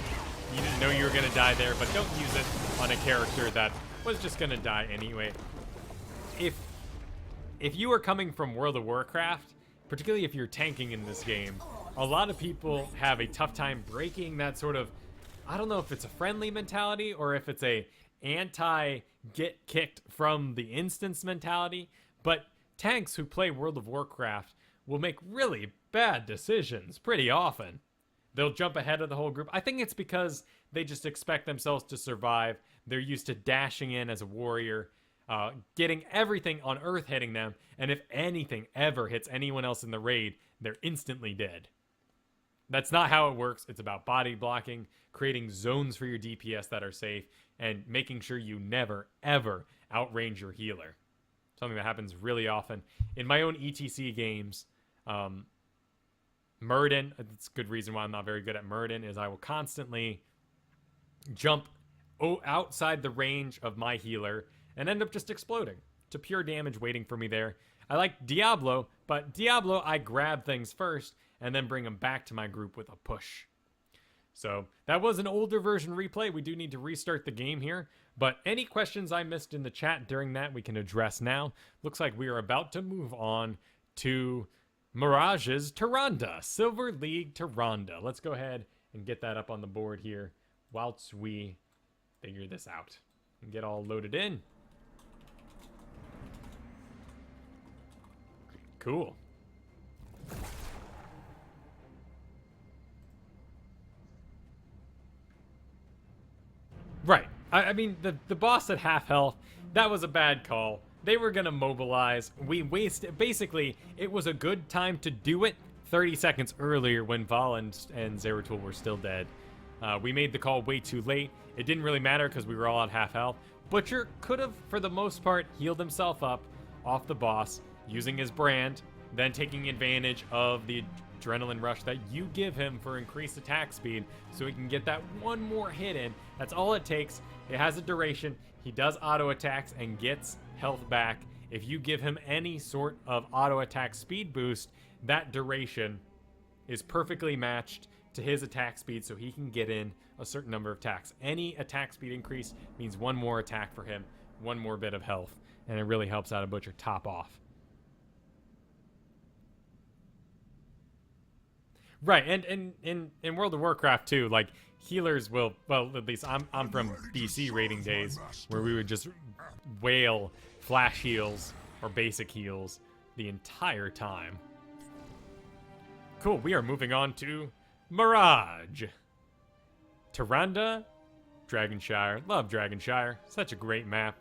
A: You didn't know you were going to die there, but don't use it on a character that was just going to die anyway. If you are coming from World of Warcraft, particularly if you're tanking in this game, a lot of people have a tough time breaking that sort of, I don't know if it's a friendly mentality or if it's a anti-get kicked from the instance mentality, but tanks who play World of Warcraft will make really bad decisions pretty often. They'll jump ahead of the whole group. I think it's because they just expect themselves to survive. They're used to dashing in as a warrior, getting everything on Earth hitting them, and if anything ever hits anyone else in the raid, they're instantly dead. That's not how it works. It's about body blocking, creating zones for your DPS that are safe, and making sure you never, ever outrange your healer. Something that happens really often. In my own ETC games, Muradin, it's a good reason why I'm not very good at Muradin, is I will constantly jump outside the range of my healer and end up just exploding to pure damage waiting for me there. I like Diablo, but Diablo, I grab things first and then bring them back to my group with a push. So that was an older version replay. We do need to restart the game here, but any questions I missed in the chat during that we can address now. Looks like we are about to move on to Mirage's Tyrande, Silver League Tyrande. Let's go ahead and get that up on the board here whilst we figure this out and get all loaded in. Cool. Right. I mean, the boss at half health, that was a bad call. They were going to mobilize. We wasted... Basically, it was a good time to do it 30 seconds earlier when Val and Zeratul were still dead. We made the call way too late. It didn't really matter because we were all at half health. Butcher could have, for the most part, healed himself up off the boss using his brand, then taking advantage of the adrenaline rush that you give him for increased attack speed so he can get that one more hit in. That's all it takes. It has a duration. He does auto attacks and gets health back. If you give him any sort of auto attack speed boost, that duration is perfectly matched to his attack speed so he can get in a certain number of attacks. Any attack speed increase means one more attack for him, one more bit of health, and it really helps out a Butcher top off. Right, and in World of Warcraft too, like, healers will, well, at least I'm from BC raiding days where we would just wail flash heals or basic heals the entire time. Cool, we are moving on to Mirage. Tyrande, Dragonshire. Love Dragonshire. Such a great map.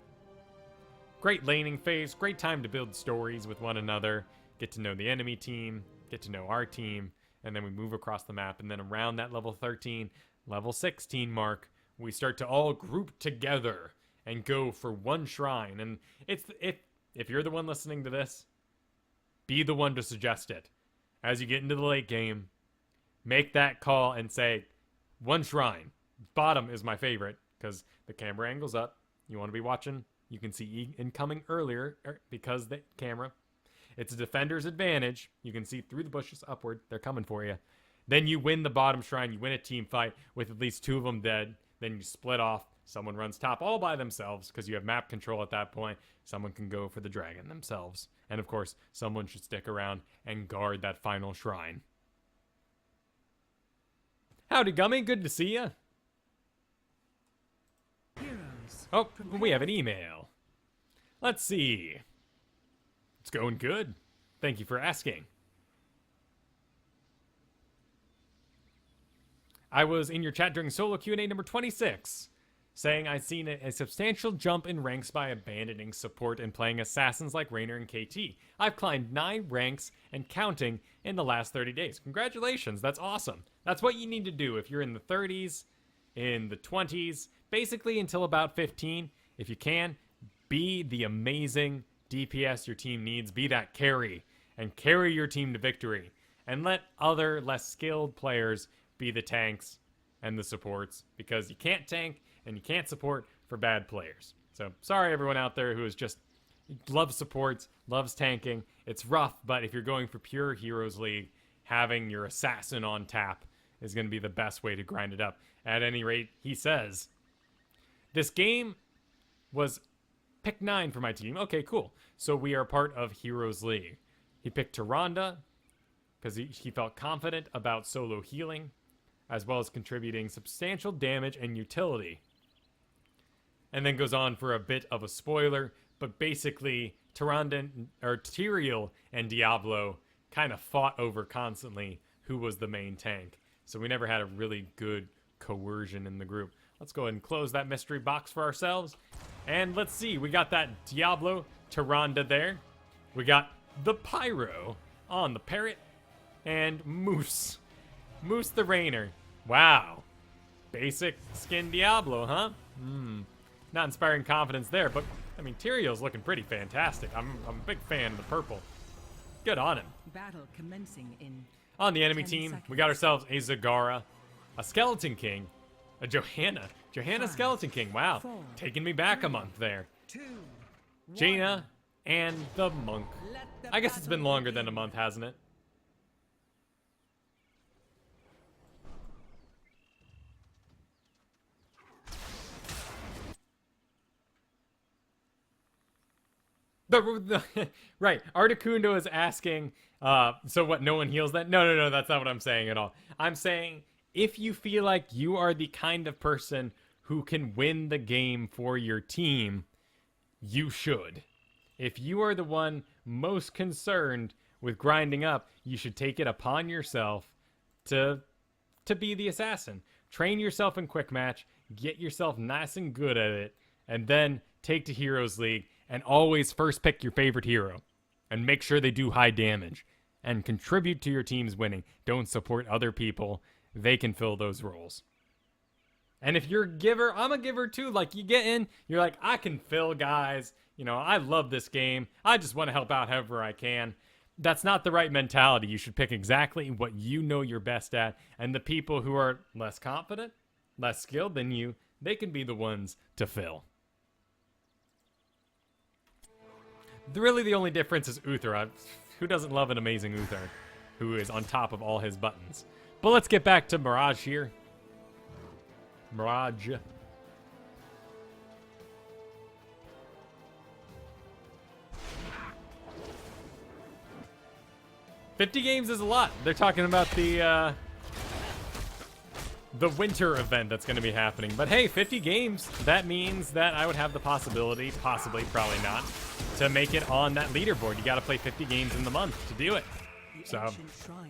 A: Great laning phase, great time to build stories with one another, get to know the enemy team, get to know our team, and then we move across the map, and then around that level 13, level 16 mark, we start to all group together and go for one shrine. And if you're the one listening to this, be the one to suggest it. As you get into the late game, make that call and say, one shrine. Bottom is my favorite, because the camera angle's up. You want to be watching, you can see incoming earlier, because the camera... It's a defender's advantage. You can see through the bushes upward. They're coming for you. Then you win the bottom shrine. You win a team fight with at least 2 of them dead. Then you split off. Someone runs top all by themselves because you have map control at that point. Someone can go for the dragon themselves. And of course, someone should stick around and guard that final shrine. Howdy, Gummy. Good to see you. Oh, we have an email. Let's see. It's going good. Thank you for asking. I was in your chat during solo Q&A number 26, saying I'd seen a substantial jump in ranks by abandoning support and playing assassins like Raynor and KT. I've climbed 9 ranks and counting in the last 30 days. Congratulations, that's awesome. That's what you need to do if you're in the 30s, in the 20s, basically until about 15. If you can, be the amazing DPS your team needs. Be that carry and carry your team to victory, and let other less skilled players be the tanks and the supports, because you can't tank and you can't support for bad players. So sorry everyone out there who is just loves supports, loves tanking. It's rough, but if you're going for pure Heroes League, having your assassin on tap is going to be the best way to grind it up. At any rate, he says, this game was pick 9 for my team. Okay, cool. So we are part of Heroes League. He picked Tyrande. because he felt confident about solo healing, as well as contributing substantial damage and utility. And then goes on for a bit of a spoiler, but basically Tyrael and Diablo kind of fought over constantly who was the main tank. So we never had a really good coercion in the group. Let's go ahead and close that mystery box for ourselves. And let's see, we got that Diablo Tyrande there. We got the Pyro on the Parrot. And Moose. Moose the Rainer. Wow. Basic skin Diablo, huh? Not inspiring confidence there, but I mean, Tyrael's looking pretty fantastic. I'm a big fan of the purple. Good on him.
B: Battle commencing in
A: on the enemy team, we got ourselves a Zagara, a Skeleton King, a Johanna. Johanna Skeleton King. Wow. Taking me back a month there. Jaina and the Monk. I guess it's been longer than a month, hasn't it? Right, Articuno is asking, so what, no one heals that? No, that's not what I'm saying at all. I'm saying, if you feel like you are the kind of person who can win the game for your team, you should. If you are the one most concerned with grinding up, you should take it upon yourself to be the assassin. Train yourself in quick match, get yourself nice and good at it, and then take to Heroes League. And always first pick your favorite hero. And make sure they do high damage. And contribute to your team's winning. Don't support other people. They can fill those roles. And if you're a giver, I'm a giver too. Like, you get in, you're like, I can fill guys. You know, I love this game. I just want to help out however I can. That's not the right mentality. You should pick exactly what you know you're best at. And the people who are less confident, less skilled than you, they can be the ones to fill. Really, the only difference is Uther. Who doesn't love an amazing Uther who is on top of all his buttons? But let's get back to Mirage here. Mirage. $50 games is a lot. They're talking about the winter event that's going to be happening. But hey, 50 games, that means that I would have the possibility, possibly, probably not, to make it on that leaderboard. You got to play 50 games in the month to do it. So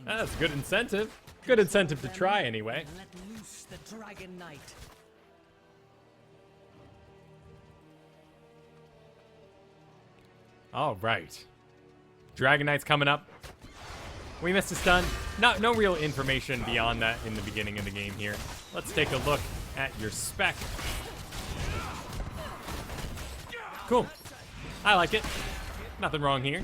A: that's a good incentive. Good incentive to try anyway.
B: Let loose the Dragon Knight.
A: All right. Dragon Knight's coming up. We missed a stun. No real information beyond that in the beginning of the game here. Let's take a look at your spec. Cool. I like it. Nothing wrong here.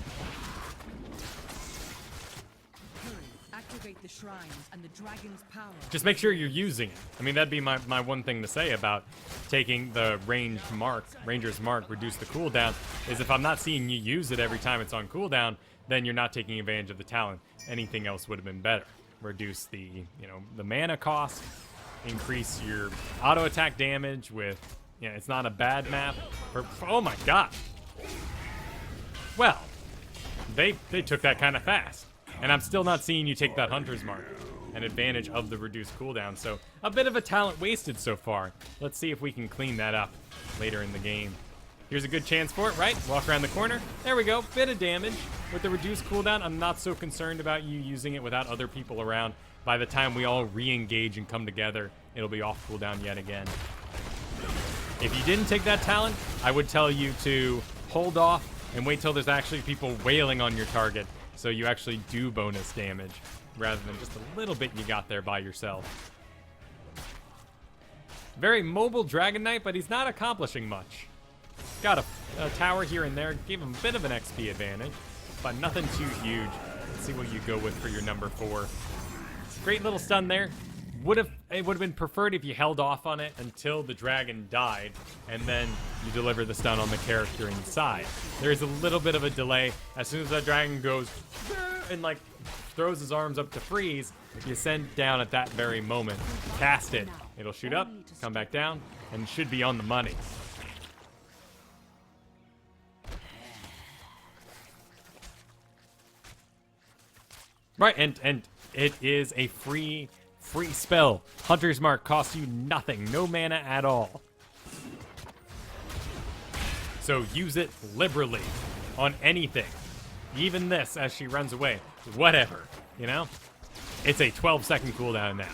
B: Activate the shrines and the dragon's power.
A: Just make sure you're using it. I mean, that'd be my one thing to say about taking the Ranger's Mark, reduce the cooldown, is if I'm not seeing you use it every time it's on cooldown, then you're not taking advantage of the talent. Anything else would have been better. Reduce the, the mana cost, increase your auto attack damage with, it's not a bad map. Oh my god. Well, they took that kind of fast. And I'm still not seeing you take that Hunter's Mark, an advantage of the reduced cooldown. So a bit of a talent wasted so far. Let's see if we can clean that up later in the game. Here's a good chance for it, right? Walk around the corner. There we go. Bit of damage. With the reduced cooldown, I'm not so concerned about you using it without other people around. By the time we all re-engage and come together, it'll be off cooldown yet again. If you didn't take that talent, I would tell you to hold off and wait till there's actually people wailing on your target, so you actually do bonus damage, rather than just a little bit you got there by yourself. Very mobile Dragon Knight, but he's not accomplishing much. Got a tower here and there, gave him a bit of an XP advantage, but nothing too huge. Let's see what you go with for your number 4. Great little stun there. It would have been preferred if you held off on it until the dragon died, and then you deliver the stun on the character inside. There is a little bit of a delay. As soon as that dragon goes and like throws his arms up to freeze, you send down at that very moment. Cast it. It'll shoot up, come back down, and should be on the money. Right, and it is a free spell. Hunter's Mark costs you nothing, no mana at all. So use it liberally on anything. Even this as she runs away. Whatever, you know? It's a 12-second cooldown now.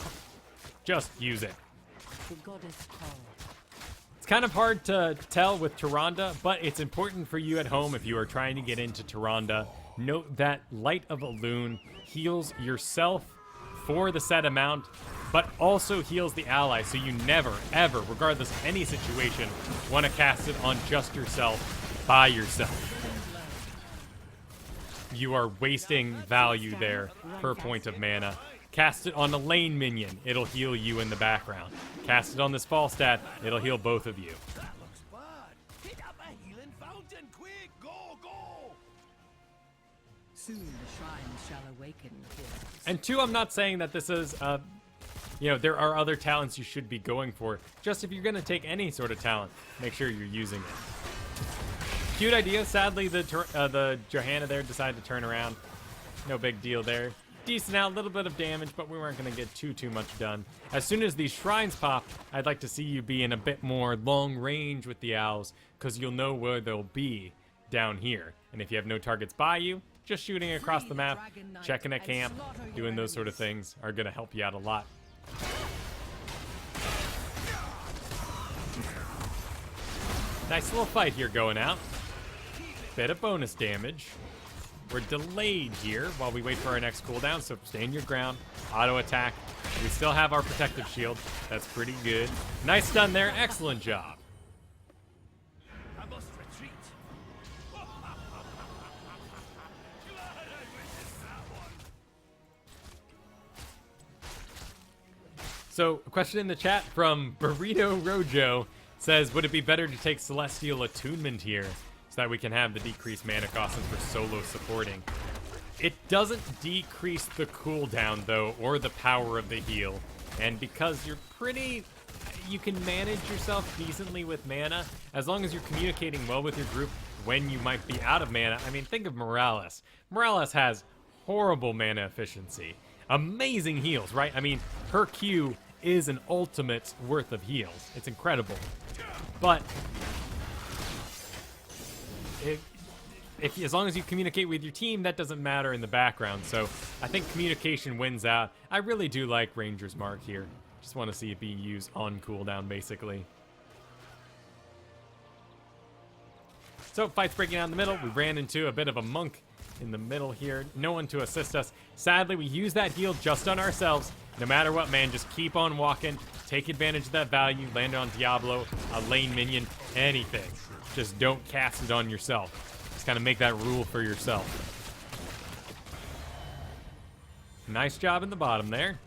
A: Just use it.
B: The goddess calls.
A: It's kind of hard to tell with Tyrande, but it's important for you at home if you are trying to get into Tyrande. Note that Light of Elune heals yourself for the set amount, but also heals the ally, so you never, ever, regardless of any situation, want to cast it on just yourself, by yourself. You are wasting value there per point of mana. Cast it on a lane minion, it'll heal you in the background. Cast it on this fall stat, it'll heal both of you.
C: That looks bad. Hit up a healing fountain, quick! Go, go!
B: Soon the shrines shall awaken.
A: And two, I'm not saying that this is, there are other talents you should be going for. Just if you're going to take any sort of talent, make sure you're using it. Cute idea. Sadly, the Johanna there decided to turn around. No big deal there. Decent out, a little bit of damage, but we weren't going to get too much done. As soon as these shrines pop, I'd like to see you be in a bit more long range with the owls, because you'll know where they'll be down here. And if you have no targets by you, just shooting across the map, checking a camp, doing those sort of things are going to help you out a lot. Nice little fight here going out. Bit of bonus damage. We're delayed here while we wait for our next cooldown, so stand your ground. Auto attack. We still have our protective shield. That's pretty good. Nice stun there. Excellent job.
C: I must retreat. Glad I witnessed that one.
A: So, a question in the chat from Burrito Rojo says, would it be better to take Celestial Attunement here so that we can have the decreased mana cost since we're solo supporting? It doesn't decrease the cooldown, though, or the power of the heal. And because you can manage yourself decently with mana, as long as you're communicating well with your group when you might be out of mana. I mean, think of Morales. Morales has horrible mana efficiency. Amazing heals, right? I mean, her Q is an ultimate worth of heals. It's incredible. But as long as you communicate with your team, that doesn't matter in the background. So I think communication wins out. I really do like Ranger's Mark here. Just want to see it being used on cooldown, basically. So fight's breaking out in the middle. We ran into a bit of a monk in the middle here. No one to assist us. Sadly, we use that heal just on ourselves. No matter what, man, just keep on walking. Take advantage of that value. Land on Diablo, a lane minion, anything. Just don't cast it on yourself. Just kind of make that rule for yourself. Nice job in the bottom there.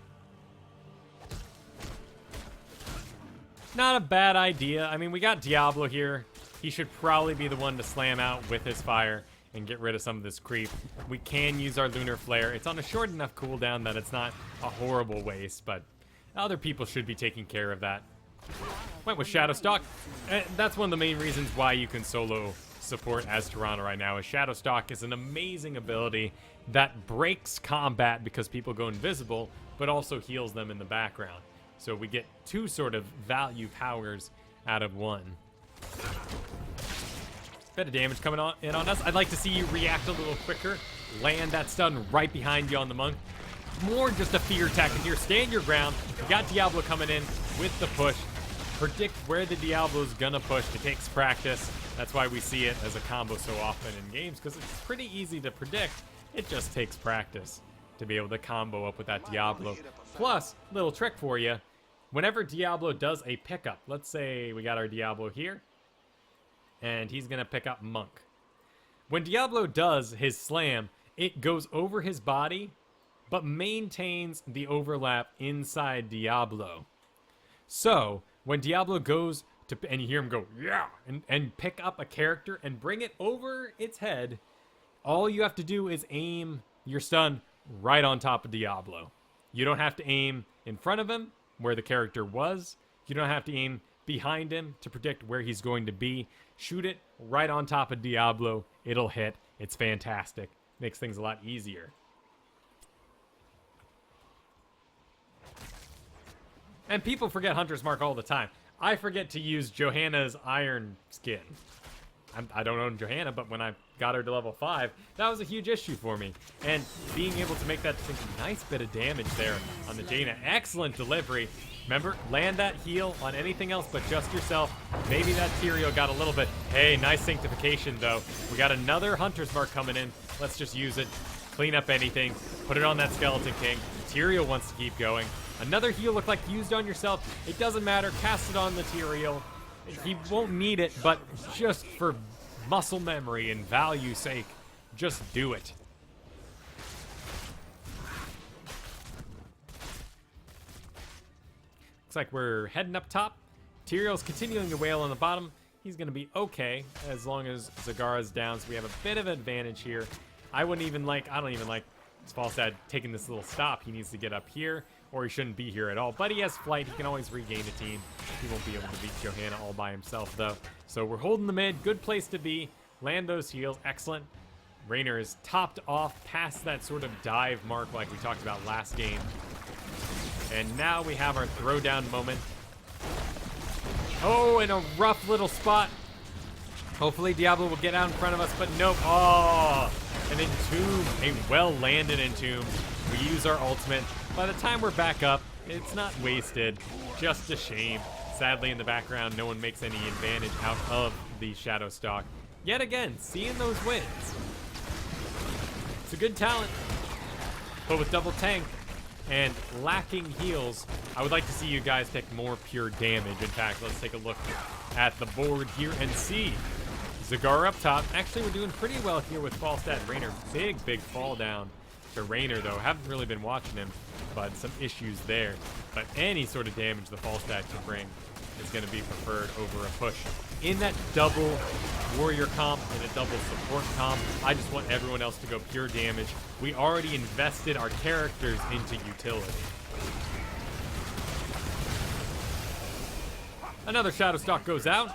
A: Not a bad idea. I mean, we got Diablo here. He should probably be the one to slam out with his fire and get rid of some of this creep. We can use our Lunar Flare. It's on a short enough cooldown that it's not a horrible waste, but other people should be taking care of that. Went with Shadowstalk. That's one of the main reasons why you can solo support as Tyrande right now, is Shadowstalk is an amazing ability that breaks combat because people go invisible, but also heals them in the background. So we get two sort of value powers out of one. Bit of damage coming in on us. I'd like to see you react a little quicker. Land that stun right behind you on the monk. More just a fear tactic here. Stand your ground. You got Diablo coming in with the push. Predict where the Diablo's gonna push. It takes practice. That's why we see it as a combo so often in games, because it's pretty easy to predict. It just takes practice to be able to combo up with that Diablo. Plus, little trick for you. Whenever Diablo does a pickup, let's say we got our Diablo here, and he's gonna pick up Monk. When Diablo does his slam, it goes over his body, but maintains the overlap inside Diablo. So, when Diablo goes to, and you hear him go, yeah, and pick up a character and bring it over its head, all you have to do is aim your stun right on top of Diablo. You don't have to aim in front of him, where the character was. You don't have to aim behind him to predict where he's going to be. Shoot it right on top of Diablo. It'll hit. It's fantastic. Makes things a lot easier. And people forget Hunter's Mark all the time. I forget to use Johanna's Iron Skin. I don't own Johanna, but when I got her to level 5, that was a huge issue for me. And being able to make that nice bit of damage there on the Jaina. Excellent delivery. Remember, land that heal on anything else but just yourself. Maybe that Tyrael got a little bit. Hey, nice sanctification, though. We got another Hunter's Mark coming in. Let's just use it. Clean up anything. Put it on that Skeleton King. Tyrael wants to keep going. Another heal looked like used on yourself. It doesn't matter. Cast it on the Tyrael. He won't need it, but just for muscle memory and value sake, just do it. Looks like we're heading up top. Tyrael's continuing to wail on the bottom. He's going to be okay as long as Zagara's down, so we have a bit of advantage here. I don't even like Falstad taking this little stop. He needs to get up here, or he shouldn't be here at all. But he has flight. He can always regain a team. He won't be able to beat Johanna all by himself, though. So we're holding the mid. Good place to be. Land those heals. Excellent. Raynor is topped off past that sort of dive mark like we talked about last game. And now we have our throwdown moment. Oh, in a rough little spot. Hopefully Diablo will get out in front of us, but nope. Oh, an entomb. A well-landed entomb. We use our ultimate. By the time we're back up, it's not wasted. Just a shame. Sadly, in the background, no one makes any advantage out of the Shadow Stalk. Yet again, seeing those wins. It's a good talent. But with double tank and lacking heals, I would like to see you guys take more pure damage. In fact, let's take a look at the board here and see. Zagara up top. Actually, we're doing pretty well here with Falstad and Raynor. Big fall down to Raynor, though. Haven't really been watching him, but some issues there. But any sort of damage the Falstad can bring is going to be preferred over a push. In that double warrior comp and a double support comp, I just want everyone else to go pure damage. We already invested our characters into utility. Another Shadow Stalk goes out.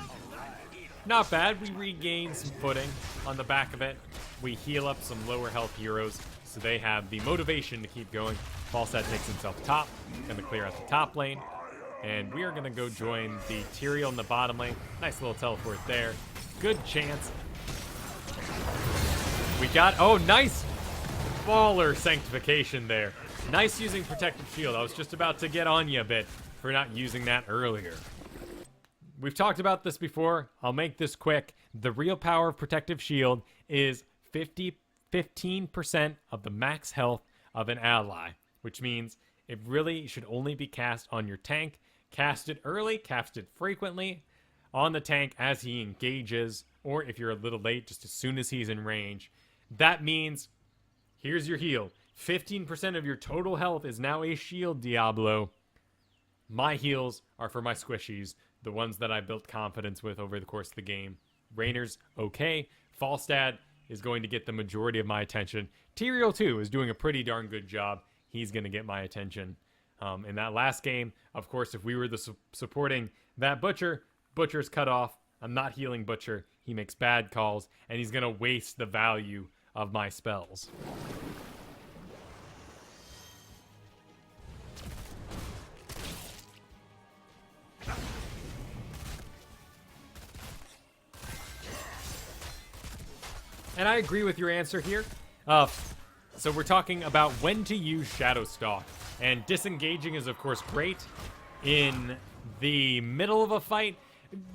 A: Not bad. We regain some footing on the back of it. We heal up some lower health heroes, so they have the motivation to keep going. Falstad takes himself top. Gonna clear out the top lane. And we are gonna go join the Tyrael in the bottom lane. Nice little teleport there. Good chance. We got, oh, nice baller sanctification there. Nice using protective shield. I was just about to get on you a bit for not using that earlier. We've talked about this before. I'll make this quick. The real power of protective shield is 15% of the max health of an ally, which means it really should only be cast on your tank. Cast it early, cast it frequently on the tank as he engages, or if you're a little late, just as soon as he's in range. That means, here's your heal. 15% of your total health is now a shield, Diablo. My heals are for my squishies, the ones that I built confidence with over the course of the game. Raynor's okay. Falstad is going to get the majority of my attention. Tyrael, too, is doing a pretty darn good job. He's going to get my attention. In that last game, of course, if we were supporting that Butcher, Butcher's cut off. I'm not healing Butcher. He makes bad calls, and he's going to waste the value of my spells. And I agree with your answer here. So we're talking about when to use Shadow Stalk. And disengaging is, of course, great in the middle of a fight.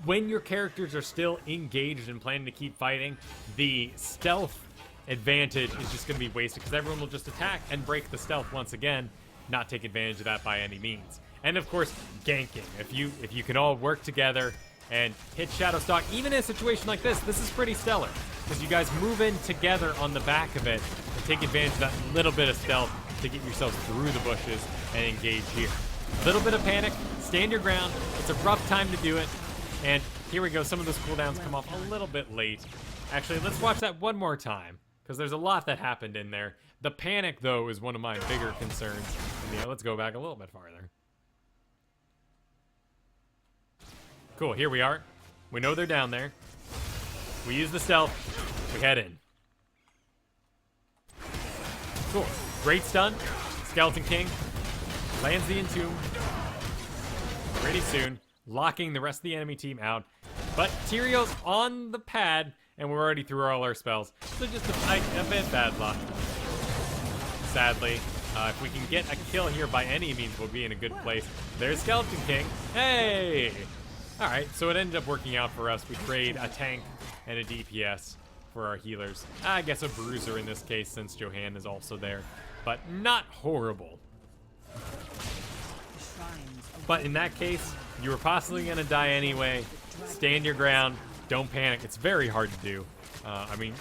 A: When your characters are still engaged and planning to keep fighting, the stealth advantage is just going to be wasted because everyone will just attack and break the stealth once again, not take advantage of that by any means. And, of course, ganking. If you can all work together and hit Shadow Stalk, even in a situation like this is pretty stellar. Because you guys move in together on the back of it and take advantage of that little bit of stealth to get yourselves through the bushes and engage here. A little bit of panic, stand your ground. It's a rough time to do it. And here we go, some of those cooldowns come off a little bit late. Actually, let's watch that one more time, because there's a lot that happened in there. The panic, though, is one of my bigger concerns. And, yeah, let's go back a little bit farther. Cool, here we are. We know they're down there. We use the stealth. We head in. Cool. Great stun. Skeleton King lands the entomb. pretty soon, locking the rest of the enemy team out. But Tyrion's on the pad, and we're already through all our spells. So just a bit bad luck. Sadly, if we can get a kill here by any means, we'll be in a good place. There's Skeleton King. Hey! Alright, so it ended up working out for us. We trade a tank and a DPS for our healers. I guess a bruiser in this case, since Johanna is also there. But not horrible. But in that case, you were possibly going to die anyway. Stand your ground. Don't panic. It's very hard to do. I mean,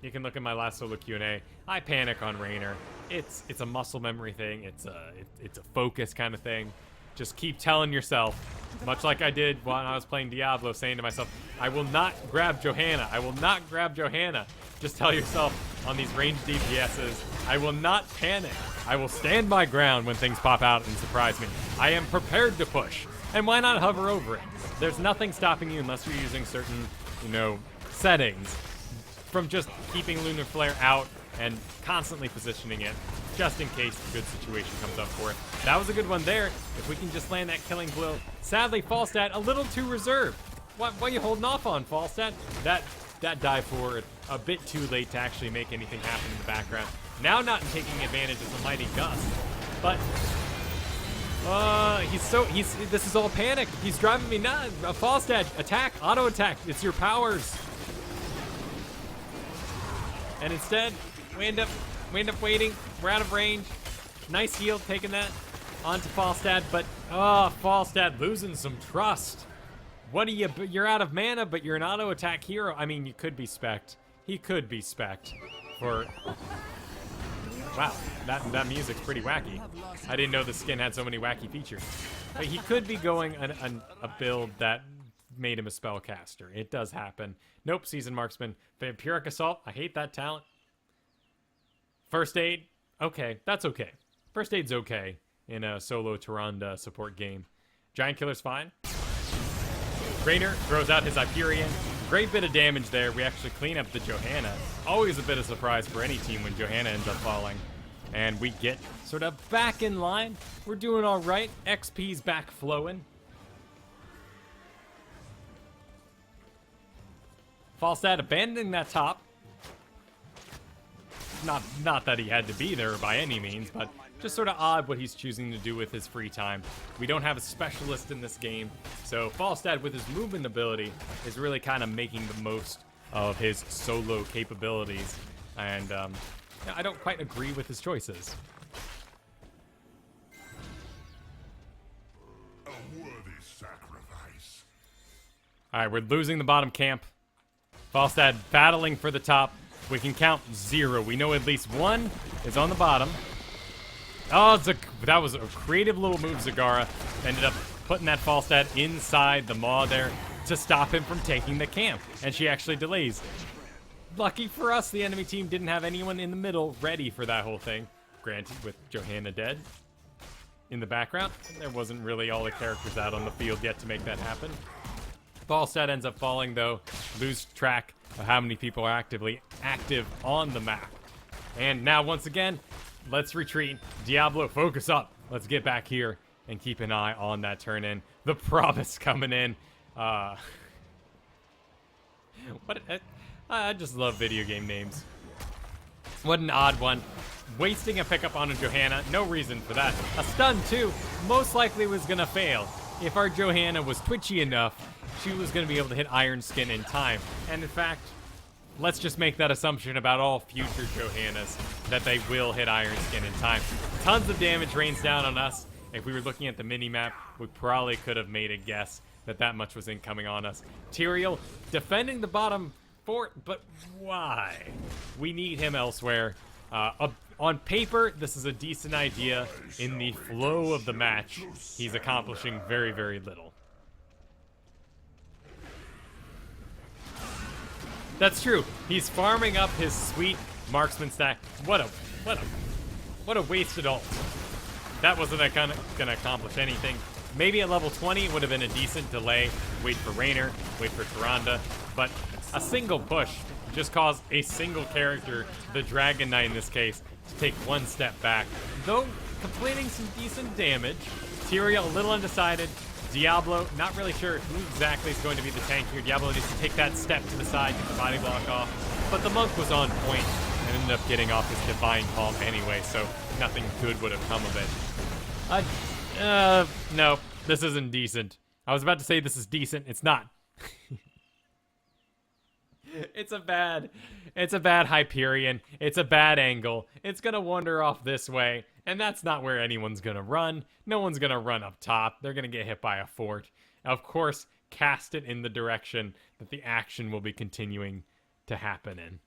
A: you can look at my last solo Q&A. I panic on Raynor. It's a muscle memory thing. It's a focus kind of thing. Just keep telling yourself, much like I did when I was playing Diablo, saying to myself, I will not grab Johanna. I will not grab Johanna. Just tell yourself on these ranged DPSs, I will not panic. I will stand my ground when things pop out and surprise me. I am prepared to push. And why not hover over it? There's nothing stopping you unless you're using certain, settings from just keeping Lunar Flare out and constantly positioning it just in case a good situation comes up for it. That was a good one there. If we can just land that killing blow. Sadly, Falstad a little too reserved. What are you holding off on, Falstad? That dive forward a bit too late to actually make anything happen in the background. Now not taking advantage of the mighty gust, but this is all panic. He's driving me nuts. Falstad, attack, auto attack. It's your powers. And instead, we end up waiting. We're out of range. Nice heal, taking that onto Falstad, but Falstad losing some trust. What are you? You're out of mana, but you're an auto attack hero. I mean, you could be spec'd. He could be spec'd for. Wow, that music's pretty wacky. I didn't know the skin had so many wacky features. But he could be going a build that made him a spellcaster. It does happen. Nope, Seasoned Marksman. Vampiric Assault, I hate that talent. First Aid, okay, that's okay. First Aid's okay in a solo Tyrande support game. Giant Killer's fine. Raynor throws out his Hyperion. Great bit of damage there. We actually clean up the Johanna. Always a bit of surprise for any team when Johanna ends up falling. And we get sort of back in line. We're doing all right. XP's back flowing. Falstad abandoning that top. Not that he had to be there by any means, but just sort of odd what he's choosing to do with his free time. We don't have a specialist in this game, so Falstad with his movement ability is really kind of making the most of his solo capabilities, and I don't quite agree with his choices.
C: A worthy sacrifice.
A: All right, we're losing the bottom camp. Falstad battling for the top. We can count 0. We know at least 1 is on the bottom. Oh, that was a creative little move, Zagara. Ended up putting that Falstad inside the maw there to stop him from taking the camp. And she actually delays. Lucky for us, the enemy team didn't have anyone in the middle ready for that whole thing. Granted, with Johanna dead in the background, there wasn't really all the characters out on the field yet to make that happen. Falstad ends up falling, though. Lose track of how many people are actively active on the map. And now, once again, let's retreat. Diablo, focus up. Let's get back here and keep an eye on that turn in. The promise coming in. I just love video game names. What an odd one. Wasting a pickup on a Johanna. No reason for that. A stun, too. Most likely was going to fail. If our Johanna was twitchy enough, she was going to be able to hit Iron Skin in time. And in fact, let's just make that assumption about all future Johannas, that they will hit Iron Skin in time. Tons of damage rains down on us. If we were looking at the mini-map, we probably could have made a guess that much was incoming on us. Tyrael defending the bottom fort, but why? We need him elsewhere. On paper, this is a decent idea. In the flow of the match, he's accomplishing very, very little. That's true. He's farming up his sweet marksman stack. What a wasted ult. That wasn't gonna accomplish anything. Maybe at level 20 would have been a decent delay. Wait for Raynor, wait for Tyrande, but a single push just caused a single character, the Dragon Knight in this case, to take one step back. Though completing some decent damage, Tyrael a little undecided, Diablo, not really sure who exactly is going to be the tank here. Diablo needs to take that step to the side, get the body block off. But the monk was on point and ended up getting off his divine calm anyway, so nothing good would have come of it. No, this isn't decent. I was about to say this is decent. It's not. It's a bad Hyperion. It's a bad angle. It's gonna wander off this way, and that's not where anyone's gonna run. No one's gonna run up top. They're gonna get hit by a fort. Of course, cast it in the direction that the action will be continuing to happen in.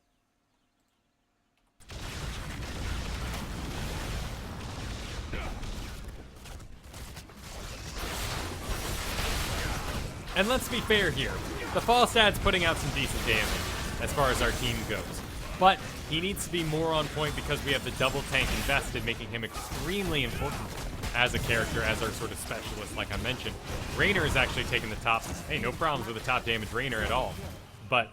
A: And let's be fair here. The Falstad's putting out some decent damage as far as our team goes. But he needs to be more on point because we have the double tank invested, making him extremely important as a character, as our sort of specialist, like I mentioned. Raynor is actually taking the top. Hey, no problems with the top damage Raynor at all. But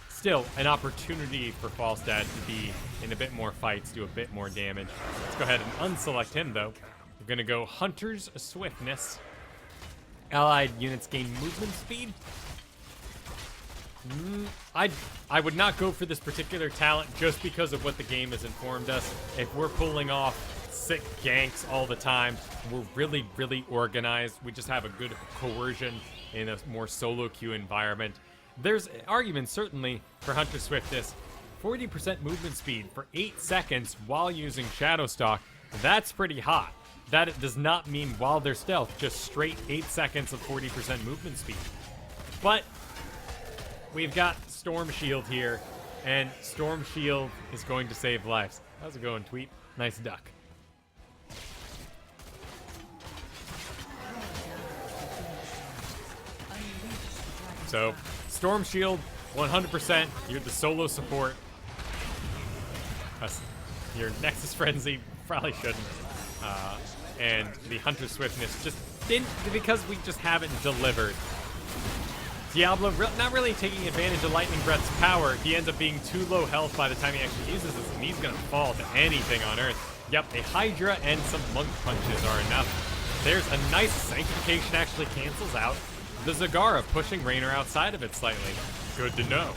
A: still, an opportunity for Falstad to be in a bit more fights, do a bit more damage. Let's go ahead and unselect him, though. We're going to go Hunter's Swiftness. Allied units gain movement speed. I would not go for this particular talent just because of what the game has informed us. If we're pulling off sick ganks all the time, we're really, really organized. We just have a good coercion in a more solo queue environment. There's arguments, certainly, for Hunter Swiftness. 40% movement speed for 8 seconds while using Shadow Stalk. That's pretty hot. That it does not mean while they're stealth, just straight 8 seconds of 40% movement speed. But we've got Storm Shield here, and Storm Shield is going to save lives. How's it going, Tweet? Nice duck. So, Storm Shield, 100%. You're the solo support. Your Nexus Frenzy probably shouldn't. And the Hunter Swiftness just didn't, because we just haven't delivered. Diablo not really taking advantage of Lightning Breath's power. He ends up being too low health by the time he actually uses this, and he's going to fall to anything on Earth. Yep, a Hydra and some Monk Punches are enough. There's a nice Sanctification actually cancels out the Zagara, pushing Raynor outside of it slightly. Good to know.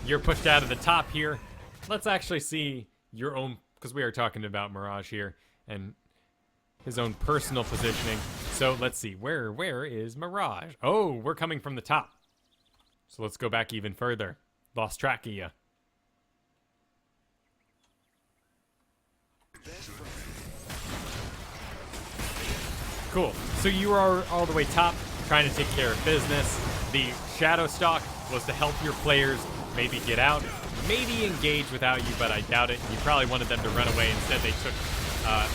A: You're pushed out of the top here. Let's actually see your own, because we are talking about Mirage here, and his own personal positioning. So let's see, where is Mirage? Oh, we're coming from the top. So let's go back even further. Lost track of you. Cool. So you are all the way top, trying to take care of business. The Shadow Stalk was to help your players maybe get out, maybe engage without you, but I doubt it. You probably wanted them to run away. Instead, they took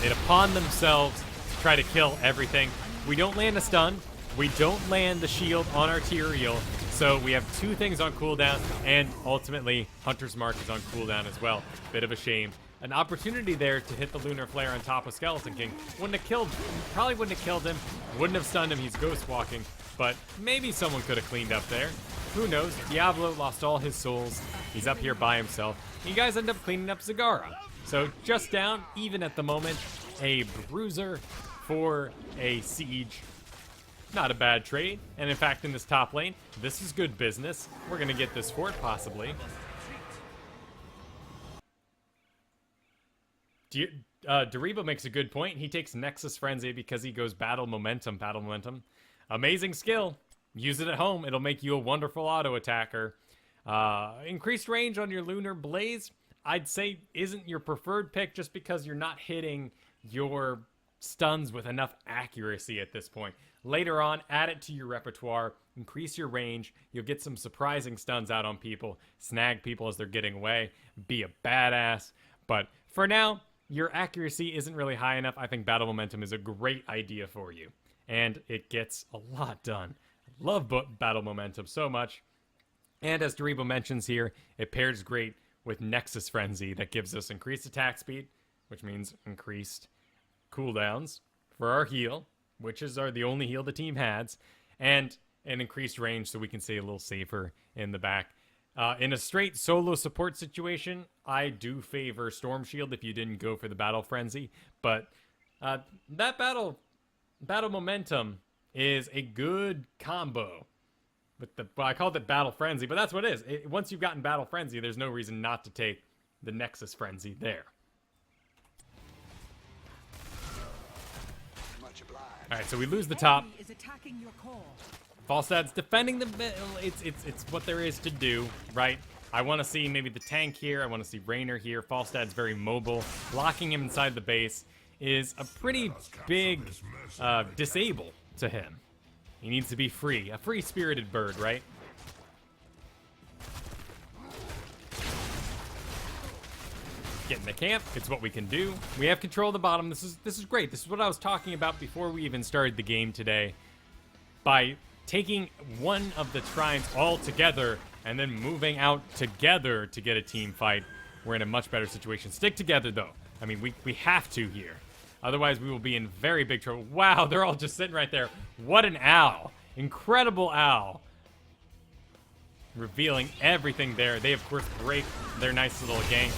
A: it upon themselves to try to kill everything. We don't land a stun. We don't land the shield on arterial. So we have two things on cooldown, and ultimately, Hunter's Mark is on cooldown as well. Bit of a shame. An opportunity there to hit the Lunar Flare on top of Skeleton King. Wouldn't have killed, probably wouldn't have killed him. Wouldn't have stunned him, he's ghost walking. But maybe someone could have cleaned up there. Who knows? Diablo lost all his souls. He's up here by himself. You guys end up cleaning up Zagara. So just down, even at the moment, a bruiser for a siege. Not a bad trade. And in fact, in this top lane, this is good business. We're going to get this fort, possibly. Derivo makes a good point. He takes Nexus Frenzy because he goes Battle Momentum. Battle Momentum. Amazing skill. Use it at home. It'll make you a wonderful auto attacker. Increased range on your Lunar Blaze, I'd say isn't your preferred pick just because you're not hitting your stuns with enough accuracy at this point. Later on, add it to your repertoire, increase your range, you'll get some surprising stuns out on people, snag people as they're getting away, be a badass. But for now, your accuracy isn't really high enough. I think Battle Momentum is a great idea for you, and it gets a lot done. Love Battle Momentum so much. And as Derivo mentions here, it pairs great with Nexus Frenzy that gives us increased attack speed, which means increased cooldowns for our heal, which is the only heal the team has, and an increased range so we can stay a little safer in the back. In a straight solo support situation, I do favor Storm Shield if you didn't go for the Battle Frenzy, but that Battle Battle Momentum is a good combo with the, well, I called it Battle Frenzy, but that's what it is. Once you've gotten Battle Frenzy, there's no reason not to take the Nexus Frenzy there. Alright, so we lose the top.
B: Is attacking your core.
A: Falstad's defending the middle. It's what there is to do, right? I want to see maybe the tank here. I want to see Raynor here. Falstad's very mobile. Locking him inside the base is a pretty big disable to him. He needs to be free. A free-spirited bird, right? Get in the camp. It's what we can do. We have control of the bottom. This is great. This is what I was talking about before we even started the game today. By taking one of the shrines all together and then moving out together to get a team fight, we're in a much better situation. Stick together, though. I mean, we have to here. Otherwise, we will be in very big trouble. Wow, they're all just sitting right there. What an owl. Incredible owl. Revealing everything there. They, of course, break their nice little gang.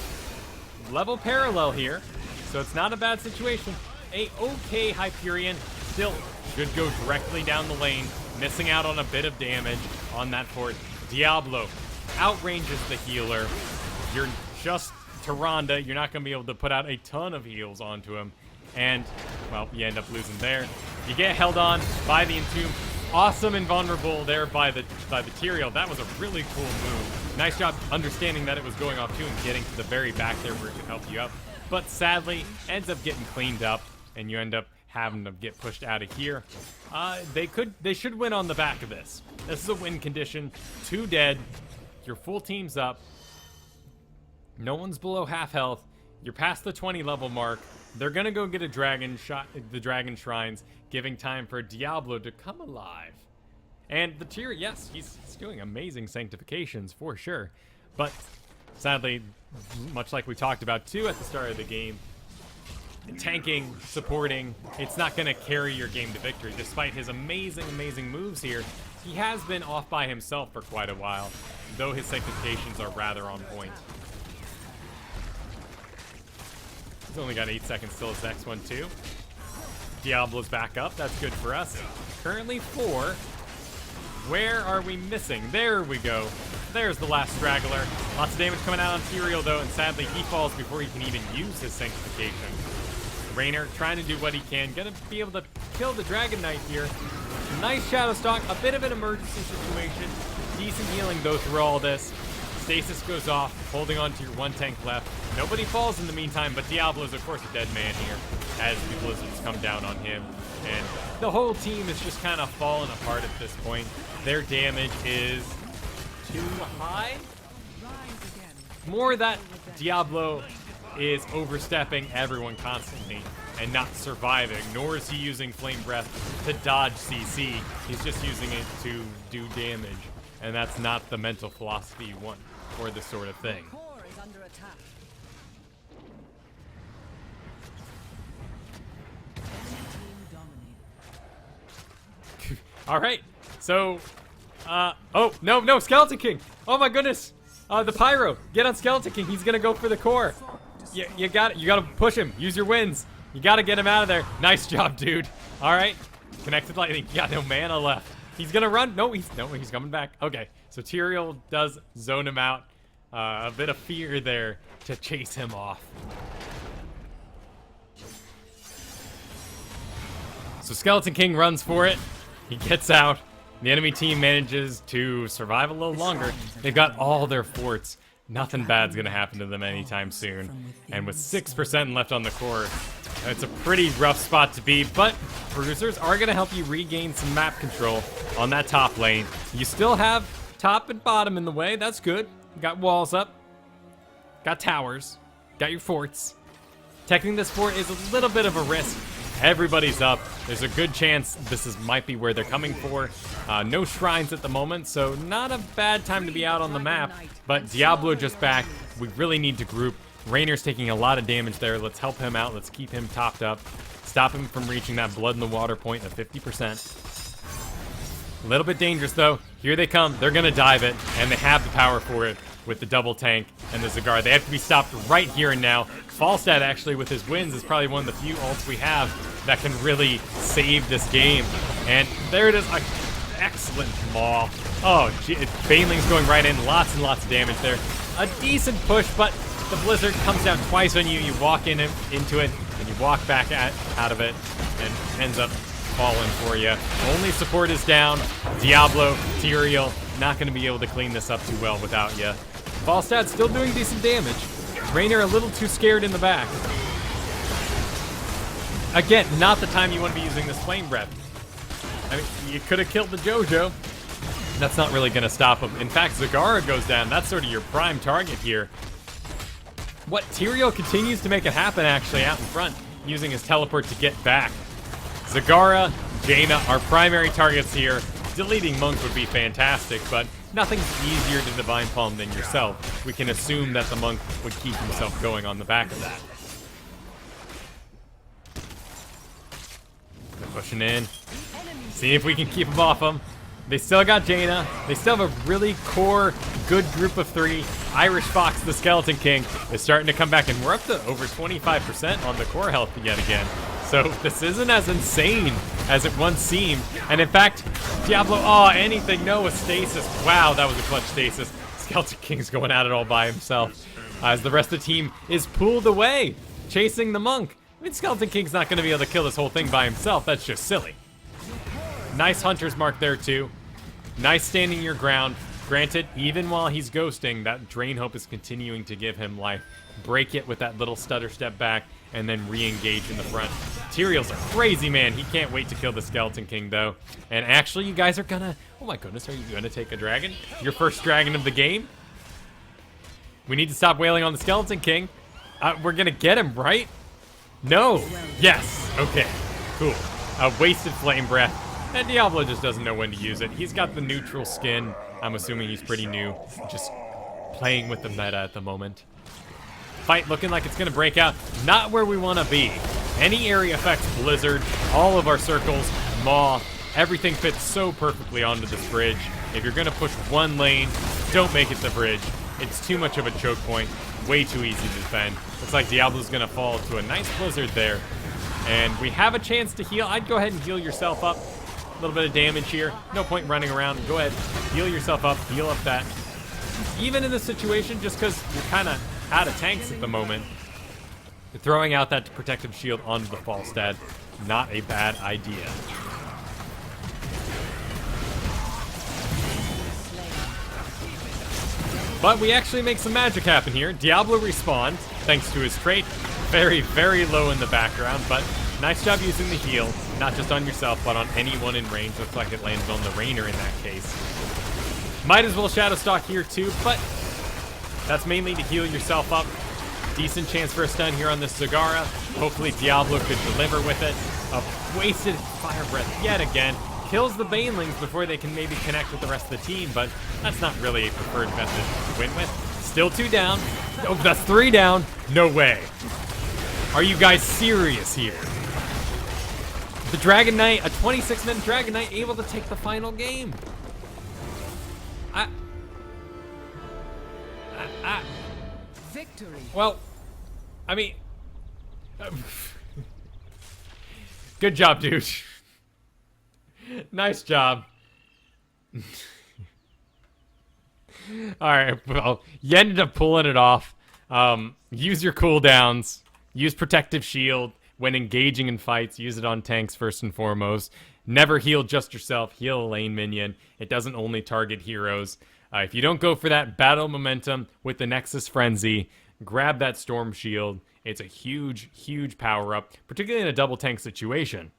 A: Level parallel here, so it's not a bad situation. A okay Hyperion still should go directly down the lane, missing out on a bit of damage on that fort. Diablo outranges the healer. You're just Tyrande. You're not going to be able to put out a ton of heals onto him. And, well, you end up losing there. You get held on by the Entomb. Awesome invulnerable there by the Tyrael. That was a really cool move. Nice job understanding that it was going off too and getting to the very back there where it could help you up. But sadly, ends up getting cleaned up, and you end up having to get pushed out of here. They should win on the back of this. This is a win condition. 2 dead. Your full team's up. No one's below half health. You're past the 20 level mark. They're gonna go get a dragon shot, the dragon shrines, giving time for Diablo to come alive. And the tier, yes, he's doing amazing sanctifications for sure. But sadly, much like we talked about too at the start of the game, tanking, supporting, it's not gonna carry your game to victory. Despite his amazing moves here, he has been off by himself for quite a while, though his sanctifications are rather on point. He's only got 8 seconds till his next one too. Diablo's back up. That's good for us. Currently 4. Where are we missing? There we go. There's the last straggler. Lots of damage coming out on Tyrael though, and sadly he falls before he can even use his sanctification. Raynor trying to do what he can. Gonna be able to kill the Dragon Knight here. Nice Shadow Stalk. A bit of an emergency situation. Decent healing though through all this. Stasis goes off, holding on to your 1 tank left. Nobody falls in the meantime, but Diablo's of course a dead man here as the blizzards come down on him. And the whole team is just kind of falling apart at this point. Their damage is too high. More that Diablo is overstepping everyone constantly and not surviving, nor is he using Flame Breath to dodge CC. He's just using it to do damage. And that's not the mental philosophy you want for this sort of thing.
B: Core is under attack.
A: All right, so, oh, no, Skeleton King. Oh my goodness. The Pyro, get on Skeleton King. He's gonna go for the core. You gotta push him. Use your wins. You gotta get him out of there. Nice job, dude. All right, connected lightning. You got no mana left. He's gonna run. No, he's coming back. Okay, so Tyrael does zone him out. A bit of fear there to chase him off. So Skeleton King runs for it. He gets out. The enemy team manages to survive a little longer. They've got all their forts. Nothing bad's gonna happen to them anytime soon. And with 6% left on the core, it's a pretty rough spot to be, but Bruisers are gonna help you regain some map control on that top lane. You still have top and bottom in the way, that's good. You got walls up, got towers, got your forts. Taking this fort is a little bit of a risk. Everybody's up. There's a good chance this might be where they're coming for. No shrines at the moment, so not a bad time to be out on the map. But Diablo just back. We really need to group. Raynor's taking a lot of damage there. Let's help him out. Let's keep him topped up. Stop him from reaching that blood in the water point of 50%. A little bit dangerous, though. Here they come. They're going to dive it, and they have the power for it. with the double tank and the Zagara. They have to be stopped right here and now. Falstad, actually, with his wins, is probably one of the few ults we have that can really save this game. And there it is, an excellent maul. Oh, Baneling's going right in, lots and lots of damage there. A decent push, but the Blizzard comes down twice on you. You walk into it, and you walk back out of it, and ends up falling for you. Only support is down. Diablo, Tyrael, not going to be able to clean this up too well without you. Falstad still doing decent damage. Raynor a little too scared in the back. Again, not the time you want to be using this Flame Breath. I mean, you could have killed the JoJo. That's not really going to stop him. In fact, Zagara goes down. That's sort of your prime target here. What, Tyrael continues to make it happen, actually, out in front, using his teleport to get back. Zagara, Jaina, our primary targets here. Deleting Monk would be fantastic, but nothing's easier to Divine Palm than yourself. We can assume that the Monk would keep himself going on the back of that. They're pushing in. See if we can keep him off him. They still got Jaina. They still have a really core, good group of 3. Irish Fox, the Skeleton King, is starting to come back, and we're up to over 25% on the core health yet again. So this isn't as insane as it once seemed. And in fact, Diablo, anything, no, a stasis. Wow, that was a clutch stasis. Skeleton King's going at it all by himself as the rest of the team is pulled away, chasing the Monk. I mean, Skeleton King's not going to be able to kill this whole thing by himself. That's just silly. Nice Hunter's Mark there, too. Nice standing your ground. Granted, even while he's ghosting, that Drain Hope is continuing to give him life. Break it with that little stutter step back, and then re-engage in the front. Tyrael's a crazy man. He can't wait to kill the Skeleton King, though. And actually, you guys are gonna... Oh my goodness, are you gonna take a dragon? Your first dragon of the game? We need to stop wailing on the Skeleton King. We're gonna get him, right? No. Yes. Okay. Cool. Wasted Flame Breath. And Diablo just doesn't know when to use it. He's got the neutral skin. I'm assuming he's pretty new. Just playing with the meta at the moment. Fight looking like it's going to break out. Not where we want to be. Any area effects, Blizzard, all of our circles, Maw, everything fits so perfectly onto this bridge. If you're going to push one lane, don't make it the bridge. It's too much of a choke point. Way too easy to defend. Looks like Diablo's going to fall to a nice Blizzard there. And we have a chance to heal. I'd go ahead and heal yourself up. A little bit of damage here. No point running around. Go ahead, heal yourself up, heal up that. Even in this situation, just because you're kind of out of tanks at the moment, throwing out that protective shield onto the Falstad, not a bad idea. But we actually make some magic happen here. Diablo respawns, thanks to his trait. Very, very low in the background, but nice job using the heal. Not just on yourself, but on anyone in range. Looks like it landed on the Raynor in that case. Might as well Shadow Stalk here too, but that's mainly to heal yourself up. Decent chance for a stun here on this Zagara. Hopefully Diablo could deliver with it. A wasted Fire Breath yet again. Kills the Banelings before they can maybe connect with the rest of the team, but that's not really a preferred method to win with. Still 2 down. Oh, that's 3 down. No way. Are you guys serious here? The Dragon Knight, a 26-minute Dragon Knight, able to take the final game.
B: Victory.
A: Well, I mean, good job, dude. Nice job. All right, well, you ended up pulling it off. Use your cooldowns. Use Protective Shield. When engaging in fights, use it on tanks first and foremost. Never heal just yourself. Heal a lane minion. It doesn't only target heroes. If you don't go for that battle momentum with the Nexus Frenzy, grab that Storm Shield. It's a huge, huge power-up, particularly in a double tank situation.